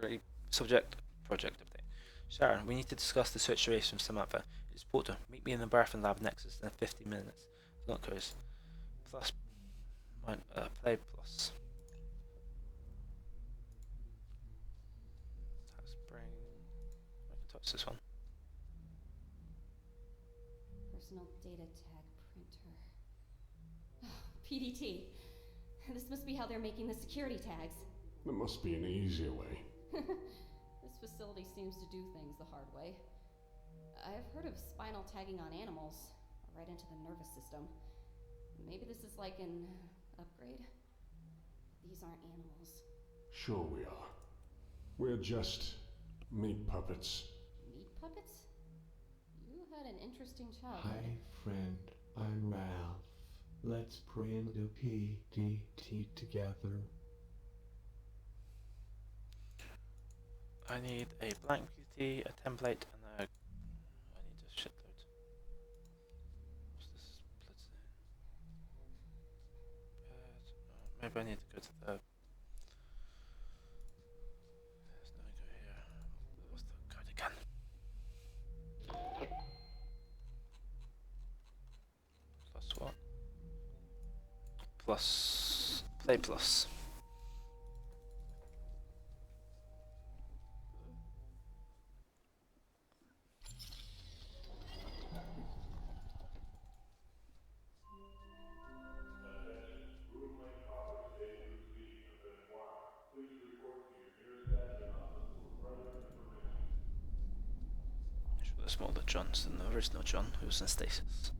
Really subject project update. Sharon, we need to discuss the situation with Samantha. It's Porter. Meet me in the bathroom lab next in 15 minutes. Not goes. Plus play plus. Spring. I can touch this one. Personal data tag printer. PDT. This must be how they're making the security tags. There must be an easier way. This facility seems to do things the hard way. I've heard of spinal tagging on animals, right into the nervous system. Maybe this is like an upgrade? These aren't animals. Sure we are. We're just meat puppets. Meat puppets? You had an interesting childhood. Hi, friend. I'm Ralph. Let's print the PDT together. I need a blank PT, a template, and I need a shitload. What's this split in? Maybe I need to go to the. There's no go here. What's the code again? Plus what? Plus play plus. Sure, there's more than Johns than the original John, who was in stasis.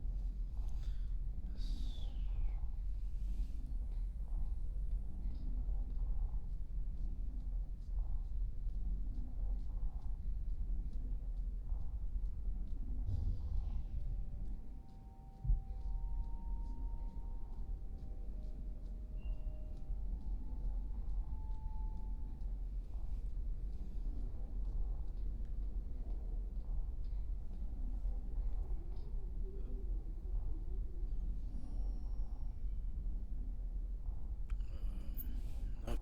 Nope.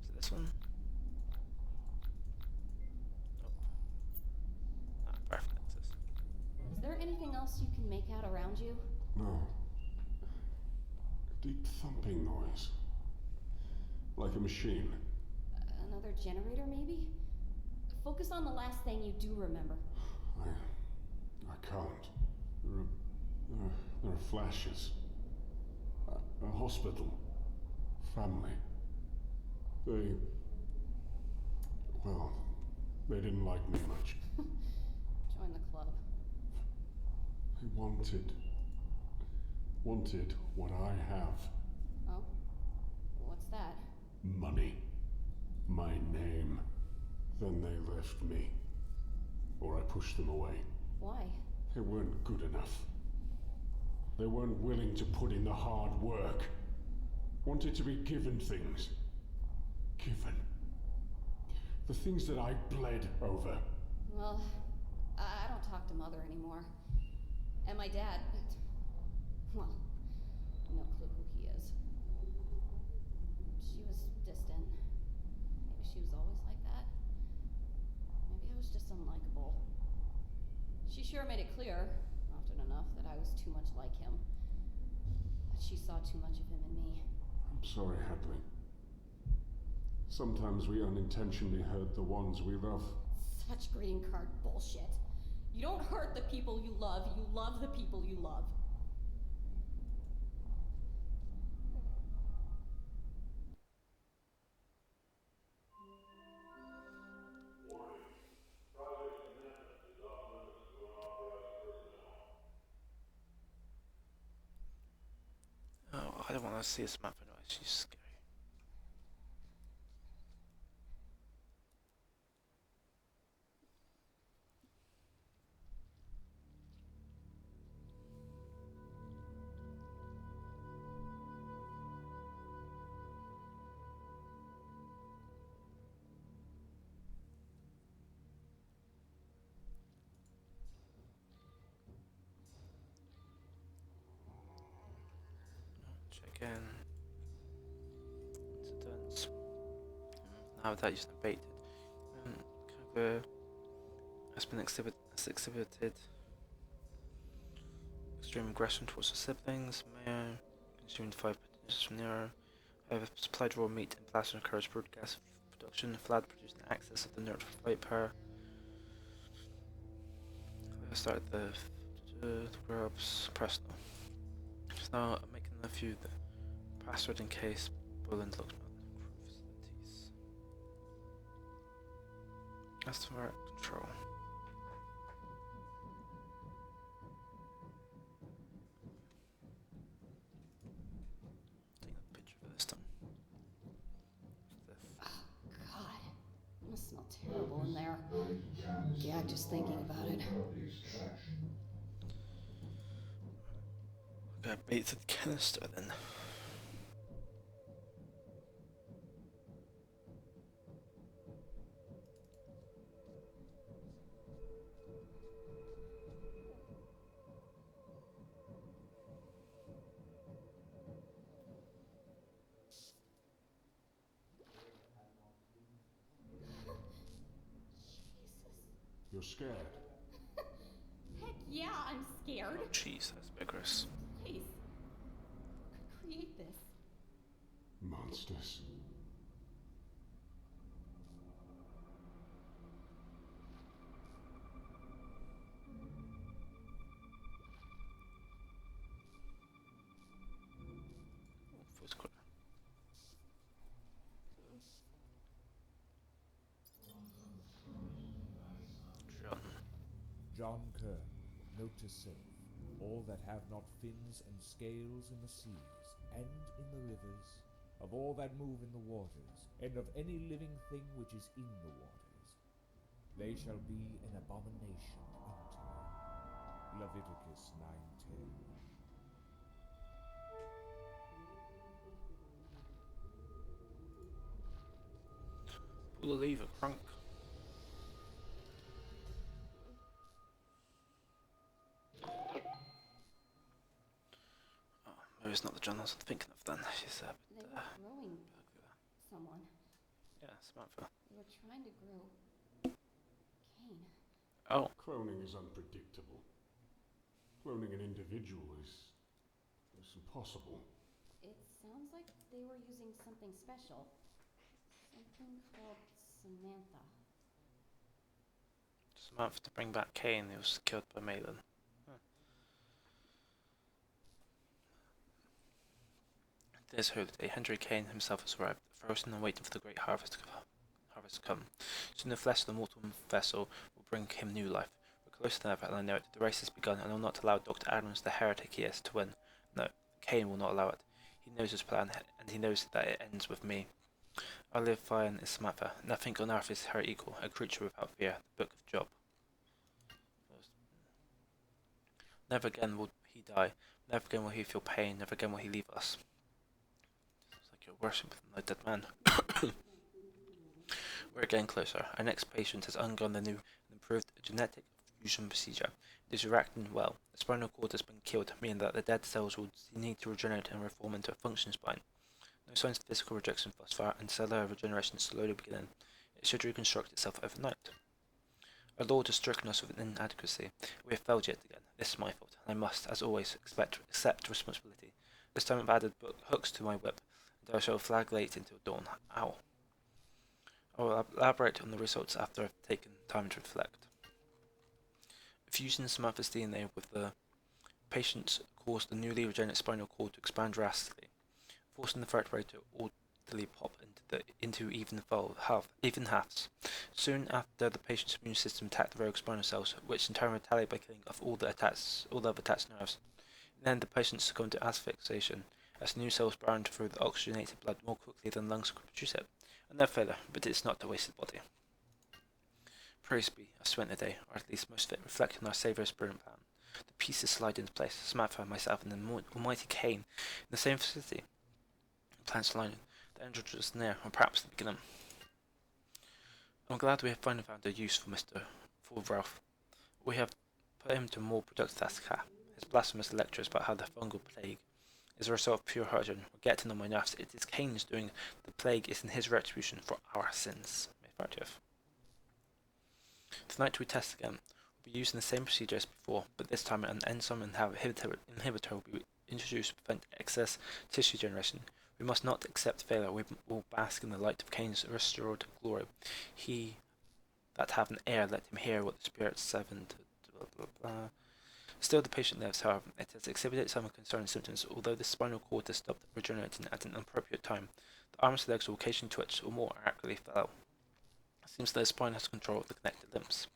Is it this one? Nope. Ah, perfect. That's this. Is there anything else you can make out around you? No. A deep thumping noise. Like a machine. Another generator, maybe? Focus on the last thing you do remember. I can't. There are flashes. A hospital. Family. Well, they didn't like me much. Join the club. They wanted what I have. Oh? What's that? Money. My name. Then they left me. Or I pushed them away. Why? They weren't good enough. They weren't willing to put in the hard work. Wanted to be given things. Given. The things that I bled over. Well, I don't talk to Mother anymore. And my dad, well, no clue who he is. She was distant. Maybe she was always like that. Maybe I was just unlikable. She sure made it clear, often enough, that I was too much like him. That she saw too much of him in me. I'm sorry, Hadley. Sometimes we unintentionally hurt the ones we love. Such greeting card bullshit. You don't hurt the people you love the people you love. Oh, I don't want to see this map anyway. She's scary. Check in. Incidents. Now that is debated. Cover has been exhibited extreme aggression towards the siblings. Mayo consumed 5 potatoes from Nero. However, supplied raw meat and plasma encouraged broadcast production. Vlad produced an excess of the nerve for fight power. Started the grubs personal. Just now I'm making a few the password in case Bullen looks facilities. That's for control. Take a picture of this time. God, it must smell terrible in there. Yeah, just thinking about it. Go bait to the canister then. You're scared. Heck yeah, I'm scared. Oh jeez, that's vigorous. Please. Who could create this? Monsters. First quarter. John. John Cayne, note to self, all that have not fins and scales in the seas, and in the rivers, of all that move in the waters, and of any living thing which is in the waters, they shall be an abomination unto you. Leviticus 9:10. Pull the lever, crunk. Oh, maybe it's not the John I was thinking of then. She's a They bit, were growing someone. yeah, Samantha. They were trying to grow Cayne. Oh, Cloning is unpredictable. Cloning an individual is impossible. It sounds like they were using something special. Something called Samantha. Samantha to bring back Cayne, who was killed by Malin. This holiday, Henry Cayne himself has arrived, frozen and waiting for the great harvest to come. Soon the flesh of the mortal vessel will bring him new life. We're closer than ever, and I know it. The race has begun, and I will not allow Dr. Adams, the heretic he is, to win. No, Cayne will not allow it. He knows his plan, and he knows that it ends with me. I live fine is Samantha. Nothing on earth is her equal, a creature without fear. The Book of Job. Never again will he die. Never again will he feel pain. Never again will he leave us. It's like you're worshipping a dead man. We're getting closer. Our next patient has undergone the new and improved genetic fusion procedure. It is reacting well. The spinal cord has been killed, meaning that the dead cells will need to regenerate and reform into a functioning spine. No signs of physical rejection thus far, and cellular regeneration is slowly beginning. It should reconstruct itself overnight. Our Lord has stricken us with inadequacy. We have failed yet again. This is my fault, and I must, as always, accept responsibility. This time I've added hooks to my whip, and I shall flagellate until dawn. Ow. I will elaborate on the results after I've taken time to reflect. Fusing Samantha's DNA with the patient's caused the newly regenerated spinal cord to expand drastically, forcing the vertebrae to orderly pop into even halves. Soon after, the patient's immune system attacked the rogue spinal cells, which in turn retaliate by killing off all the other attached nerves. In the end, the patient succumbed to asphyxiation, as new cells burned through the oxygenated blood more quickly than lungs could produce it. Another failure, but it's not a wasted body. Praise be, I spent the day, or at least most of it, reflecting on our Saviour's brilliant plan. The pieces slide into place, Samantha, myself, and the almighty Cayne in the same facility. The plans aligning. The end was near, or perhaps the beginning. I'm glad we have finally found a use for Ralph. We have put him to a more productive task. His blasphemous lectures about how the fungal plague is a result of pure hydrogen were getting on my nerves. It is Cayne's doing. The plague is in his retribution for our sins. Tonight we test again. We'll be using the same procedure as before, but this time an enzyme inhibitor will be introduced to prevent excess tissue generation. We must not accept failure. We will bask in the light of Cayne's restored glory. He that have an ear, let him hear what the Spirit saith. Blah, blah, blah. Still, the patient lives, however. It has exhibited some concerning symptoms. Although the spinal cord has stopped regenerating at an appropriate time, the arms and legs will occasionally twitch, or more accurately fail. It seems that the spine has control of the connected limbs.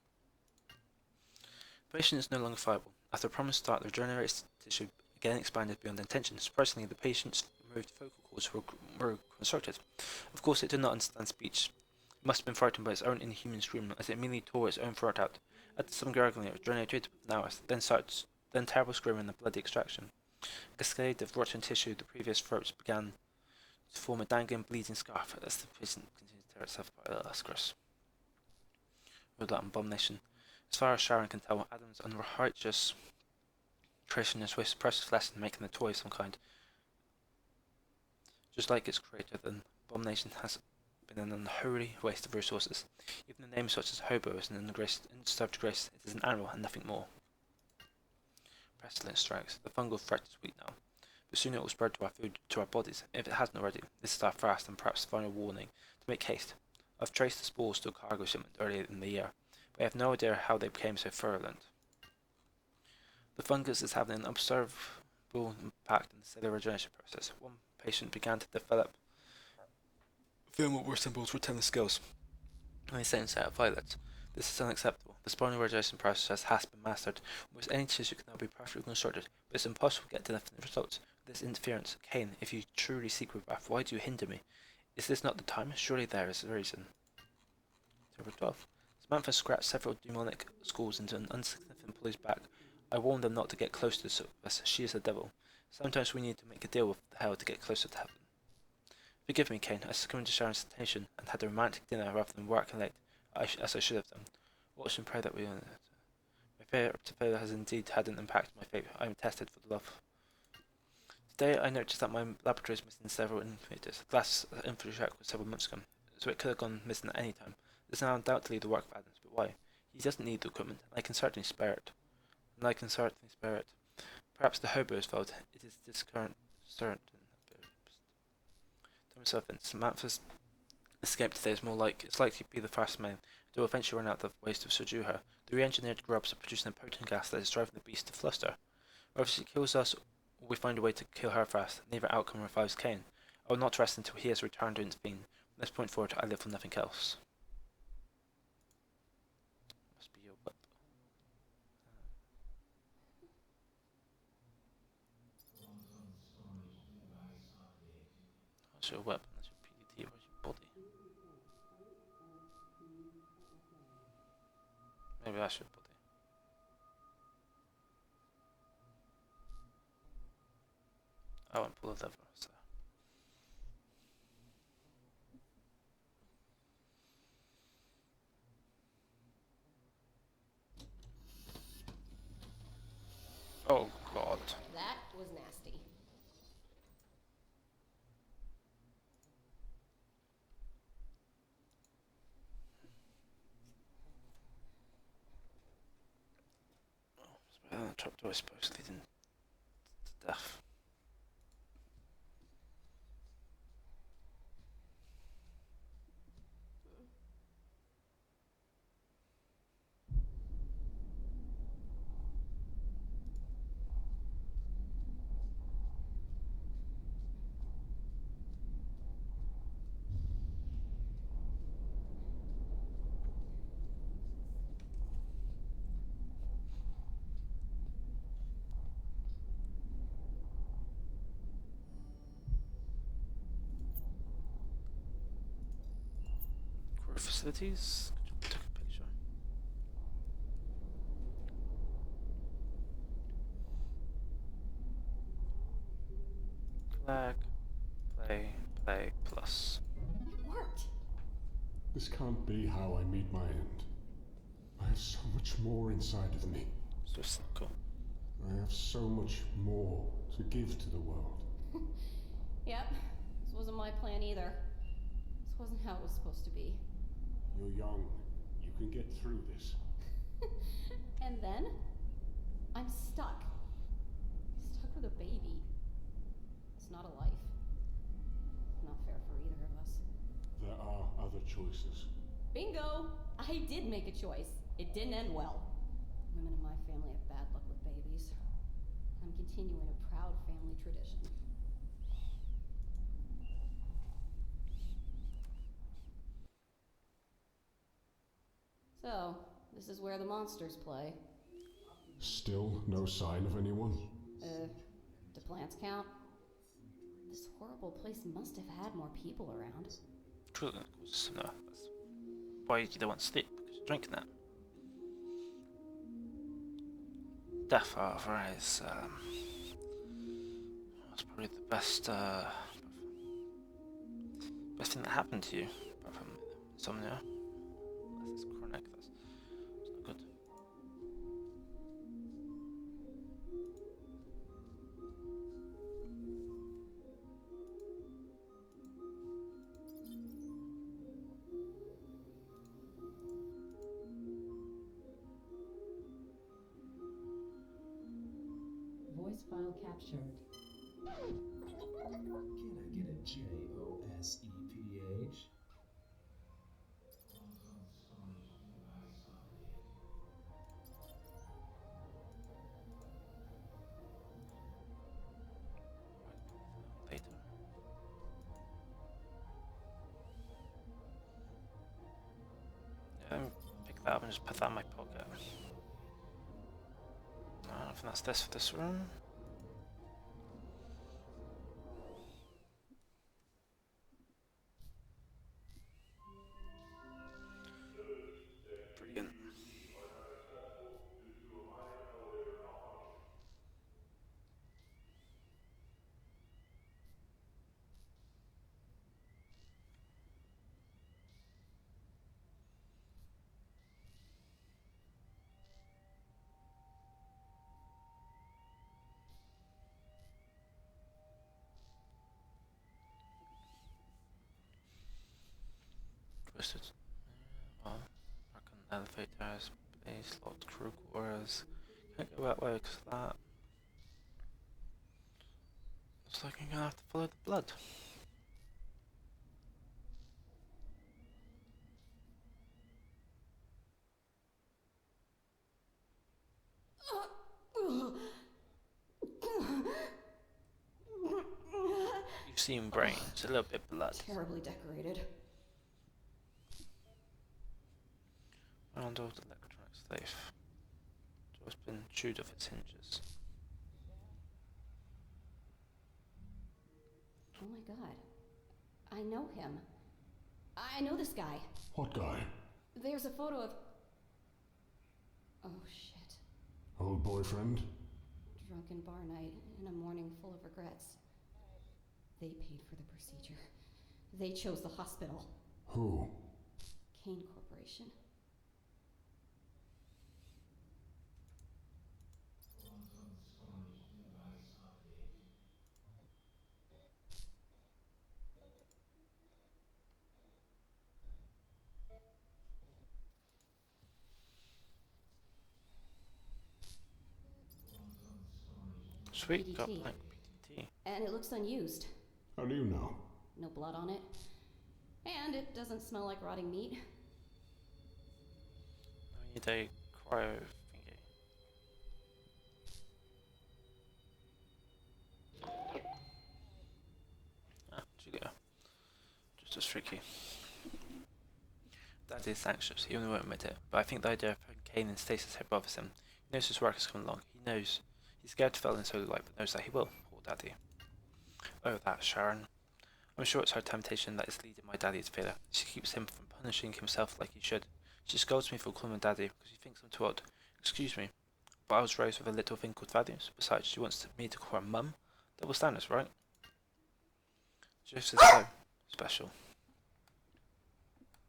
The patient is no longer viable. After a promised start, the regenerated tissue again expanded beyond intention. Surprisingly, the patient's removed vocal cords were constructed. Of course, it did not understand speech. It must have been frightened by its own inhuman scream as it immediately tore its own throat out. After some gurgling, it was regenerated within hours. Then terrible screaming and the bloody extraction. A cascade of rotten tissue, the previous throats began to form a dangling, bleeding scarf as the patient continued to tear itself apart. That's gross. With that abomination. As far as Sharon can tell, Adam's unrighteous tradition is waste precious flesh and making a toy of some kind. Just like its creator, the abomination has been an unholy waste of resources. Even a name such as hobo is an undisturbed grace. It is an animal and nothing more. Pestilence strikes. The fungal threat is weak now, but soon it will spread to our food, to our bodies, if it hasn't already. This is our first and perhaps final warning to make haste. I've traced the spores to a cargo shipment earlier in the year, but I have no idea how they became so virulent. The fungus is having an observable impact on the cellular regeneration process. One patient began to develop film what resembles retinal skills, and he sent out violets. This is unacceptable. The spinal regeneration process has been mastered. Almost any tissue can now be perfectly constructed, but it's impossible to get definite results. This interference, Cayne, if you truly seek rebirth, why do you hinder me? Is this not the time? Surely there is a reason. October 12th. Samantha scratched several demonic schools into an insignificant police back. I warned them not to get close to us. She is the devil. Sometimes we need to make a deal with hell to get closer to heaven. Forgive me, Cayne. I succumbed to Sharon's temptation and had a romantic dinner rather than work late, as I should have done. Watch and pray that we... My failure has indeed had an impact on my fate. I am tested for the love. Today I noticed that my laboratory is missing several indicators. A glass infantry check was several months ago, so it could have gone missing at any time. This is now undoubtedly the work of Adams, but why? He doesn't need the equipment. I can certainly spare it. Perhaps the hobo's fault. It is this current certain. To myself, Samantha's escape today is it's likely to be the first man. They will eventually run out of ways to subdue her. The re-engineered grubs are producing a potent gas that is driving the beast to fluster. Or if she kills us, or we find a way to kill her first, neither outcome revives Cayne. I will not rest until he has returned to intervene. From this point forward, I live for nothing else. Must be your whip. That's your weapon, that's your PDT, where's your body? Maybe that's your body. I won't pull the lever, so. Oh god. That was nasty. The trapdoor is supposed leading to death. Core facilities? Took a picture. Flag, play, plus. It worked. This can't be how I meet my end. I have so much more inside of me. So cool. I have so much more to give to the world. Yep. This wasn't my plan either. This wasn't how it was supposed to be. You're young. You can get through this. And then, I'm stuck. Stuck with a baby. It's not a life. Not fair for either of us. There are other choices. Bingo! I did make a choice. It didn't end well. Women in my family have bad luck with babies. I'm continuing a proud family tradition. So, this is where the monsters play. Still no sign of anyone? Do plants count? This horrible place must have had more people around. True, of course. No, that's why you don't want to sleep, because you're drinking that. Death of Rise. That's probably the best thing that happened to you, apart from insomnia. Unless it's chronic, that's not good. Voice file captured. Can I get a JOSEPH? Later. Yeah, pick that up and just put that in my pocket. I think that's this for this room. Brilliant. Twisted. Well, back on the elevators, place, locked crew quarters. Can't go that way because that. Looks like I'm gonna have to follow the blood. You've seen brains, a little bit of blood. Terribly decorated. Around old electronic safe. Door's been chewed off its hinges. Oh my god. I know him. I know this guy. What guy? There's a photo of... Oh shit. Old boyfriend? Drunken bar night and a morning full of regrets. They paid for the procedure. They chose the hospital. Who? Cayne Corporation. Sweet, got PDT. blank PDT. And it looks unused. How do you know? No blood on it. And it doesn't smell like rotting meat. I need a cryo thingy. Ah, there you go. Just as tricky. Dad is anxious, he only won't admit it, but I think the idea of putting Cayne in stasis here bothers him. He knows his work is coming along. He knows. He's scared to fail in solo life, but knows that he will. Poor Daddy. Oh, that Sharon. I'm sure it's her temptation that is leading my daddy to failure. She keeps him from punishing himself like he should. She scolds me for calling him daddy because she thinks I'm too odd. Excuse me, but I was raised with a little thing called values. Besides, she wants me to call her mum. Double standards, right? Just as so special.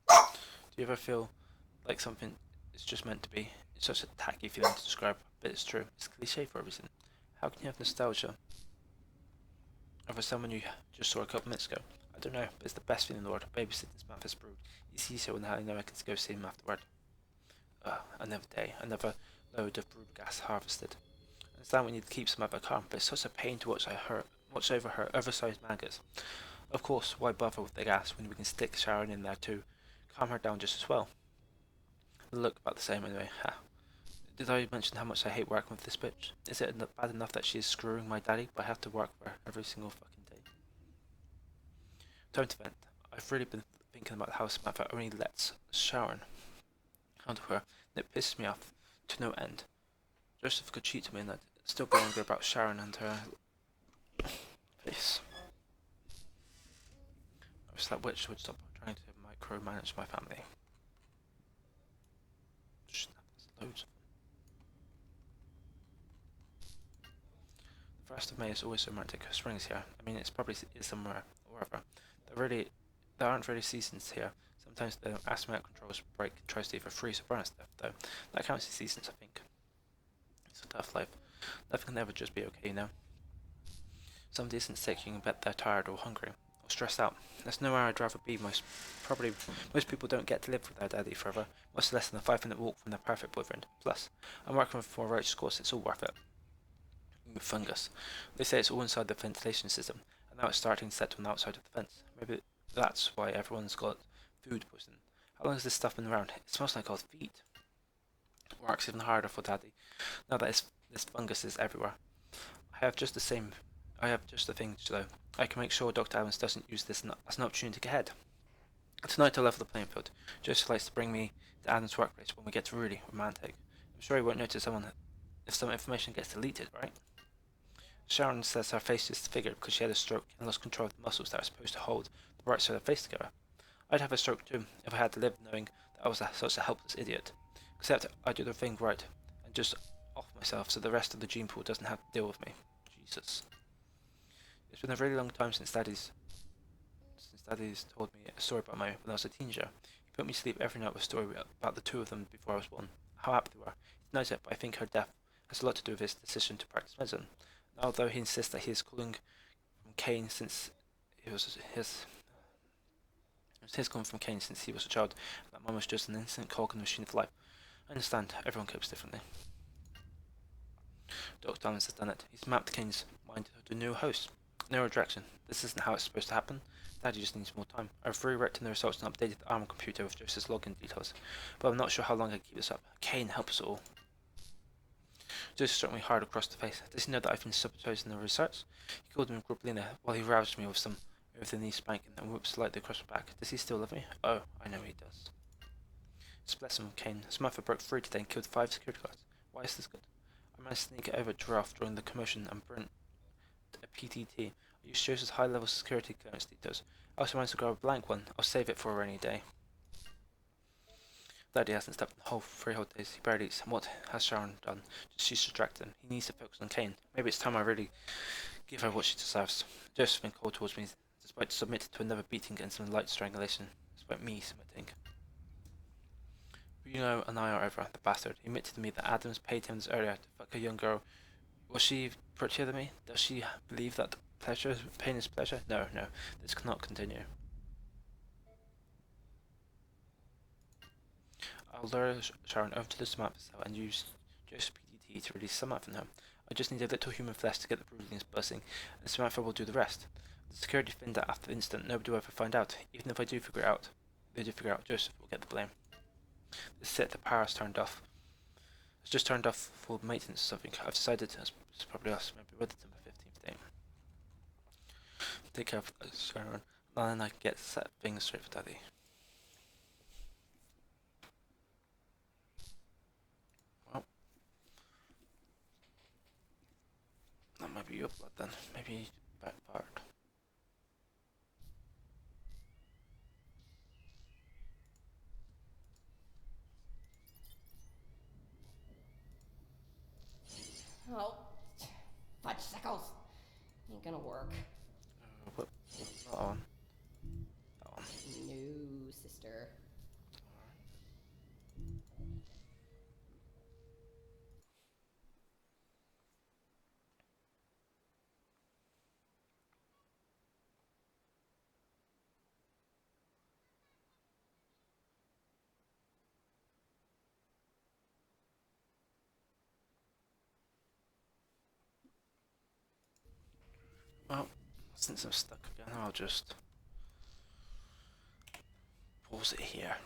Do you ever feel like something is just meant to be? It's such a tacky feeling to describe, but it's true. It's cliche for a reason. How can you have nostalgia over someone you just saw a couple minutes ago? I don't know, but it's the best feeling in the world. Babysitting Samantha's brood. It's easier when I know I can go see him afterward. Another day, another load of brood gas harvested. I understand we need to keep Samantha calm, but it's such a pain to watch over her oversized maggots. Of course, why bother with the gas when we can stick Sharon in there to calm her down just as well? They look about the same anyway. Ha. Did I mention how much I hate working with this bitch? Is it bad enough that she is screwing my daddy, but I have to work for her every single fucking day? Time to vent. I've really been thinking about how Samantha only lets Sharon handle her, and it pisses me off to no end. Joseph could cheat to me, and I'd still be angry about Sharon and her face. I wish that witch would stop trying to micromanage my family. Snap, there's loads of them. 1st of May is always romantic. Spring's here. I mean, it's probably is somewhere, wherever. There aren't really seasons here. Sometimes the asthmatic controls break and tries to either freeze or burn stuff, though. That counts as seasons, I think. It's a tough life. Nothing can ever just be okay, you know. Some isn't sick, you can bet they're tired or hungry or stressed out. There's nowhere I'd rather be. Most people don't get to live with their daddy forever, much less than a 5-minute walk from their perfect boyfriend. Plus, I'm working with 4 roaches, of course, it's all worth it. With fungus. They say it's all inside the ventilation system, and now it's starting to settle on the outside of the fence. Maybe that's why everyone's got food poisoning. How long has this stuff been around? It smells like old feet. Works even harder for daddy, now that this fungus is everywhere. I have just the thing, though. I can make sure Dr. Adams doesn't use this as an opportunity to get ahead. Tonight I'll level the playing field. Joseph likes to bring me to Adam's workplace when we get really romantic. I'm sure he won't notice if some information gets deleted, right? Sharon says her face is disfigured because she had a stroke and lost control of the muscles that are supposed to hold the right side of her face together. I'd have a stroke too if I had to live knowing that I was such a helpless idiot. Except I do the thing right and just off myself so the rest of the gene pool doesn't have to deal with me. Jesus. It's been a really long time since Daddy's told me a story about when I was a teenager. He put me to sleep every night with a story about the two of them before I was born. How happy they were. He knows it, but I think her death has a lot to do with his decision to practice medicine. Although he insists that he is calling from Cayne since it was his calling from Cayne since he was a child, and that Mum was just an innocent cog in the machine of life. I understand, everyone copes differently. Dr. Diamonds has done it. He's mapped Cayne's mind to a new host. Neurodirection. This isn't how it's supposed to happen. Daddy just needs more time. I've rewritten the results and updated the ARM computer with Joseph's login details, but I'm not sure how long I can keep this up. Cayne, help us all. Joseph struck me hard across the face. Does he know that I've been sabotaging the research? He called me Grublina while he roused me with some over-the-knee spanking and whooped slightly across my back. Does he still love me? Oh, I know he does. Bless him, Cayne. Smurfer broke free today and killed 5 security guards. Why is this good? I managed to sneak over Giraffe during the commotion and burnt a PTT. I used Joseph's high-level security clearance details. I also managed to grab a blank one. I'll save it for a rainy day. Daddy hasn't slept in the whole 3 whole days. He barely eats. What has Sharon done? She's distracted him. He needs to focus on Cayne. Maybe it's time I really give her what she deserves. Joseph's been cold towards me, despite submitting to another beating and some light strangulation. Despite me submitting. Bruno and I are over. The bastard. He admitted to me that Adams paid him this earlier to fuck a young girl. Was she prettier than me? Does she believe that pain is pleasure? No. This cannot continue. I'll lure Sharon over to the Samantha cell and use Joseph's PDT to release Samantha from her. I just need a little human flesh to get the bruising buzzing, and Samantha will do the rest. The security find that after the incident, nobody will ever find out. Even if they do figure out, Joseph will get the blame. The set the power's turned off. It's just turned off for maintenance or something. I've decided it's probably us. Maybe we're the 15th day. Take care of Sharon, and then I can get set things straight for Daddy. Well, that might be your blood then. Maybe backfired. Oh, fudgesicles. Ain't gonna work. What? That one. That one. No, sister. Well, since I'm stuck again, I'll just pause it here.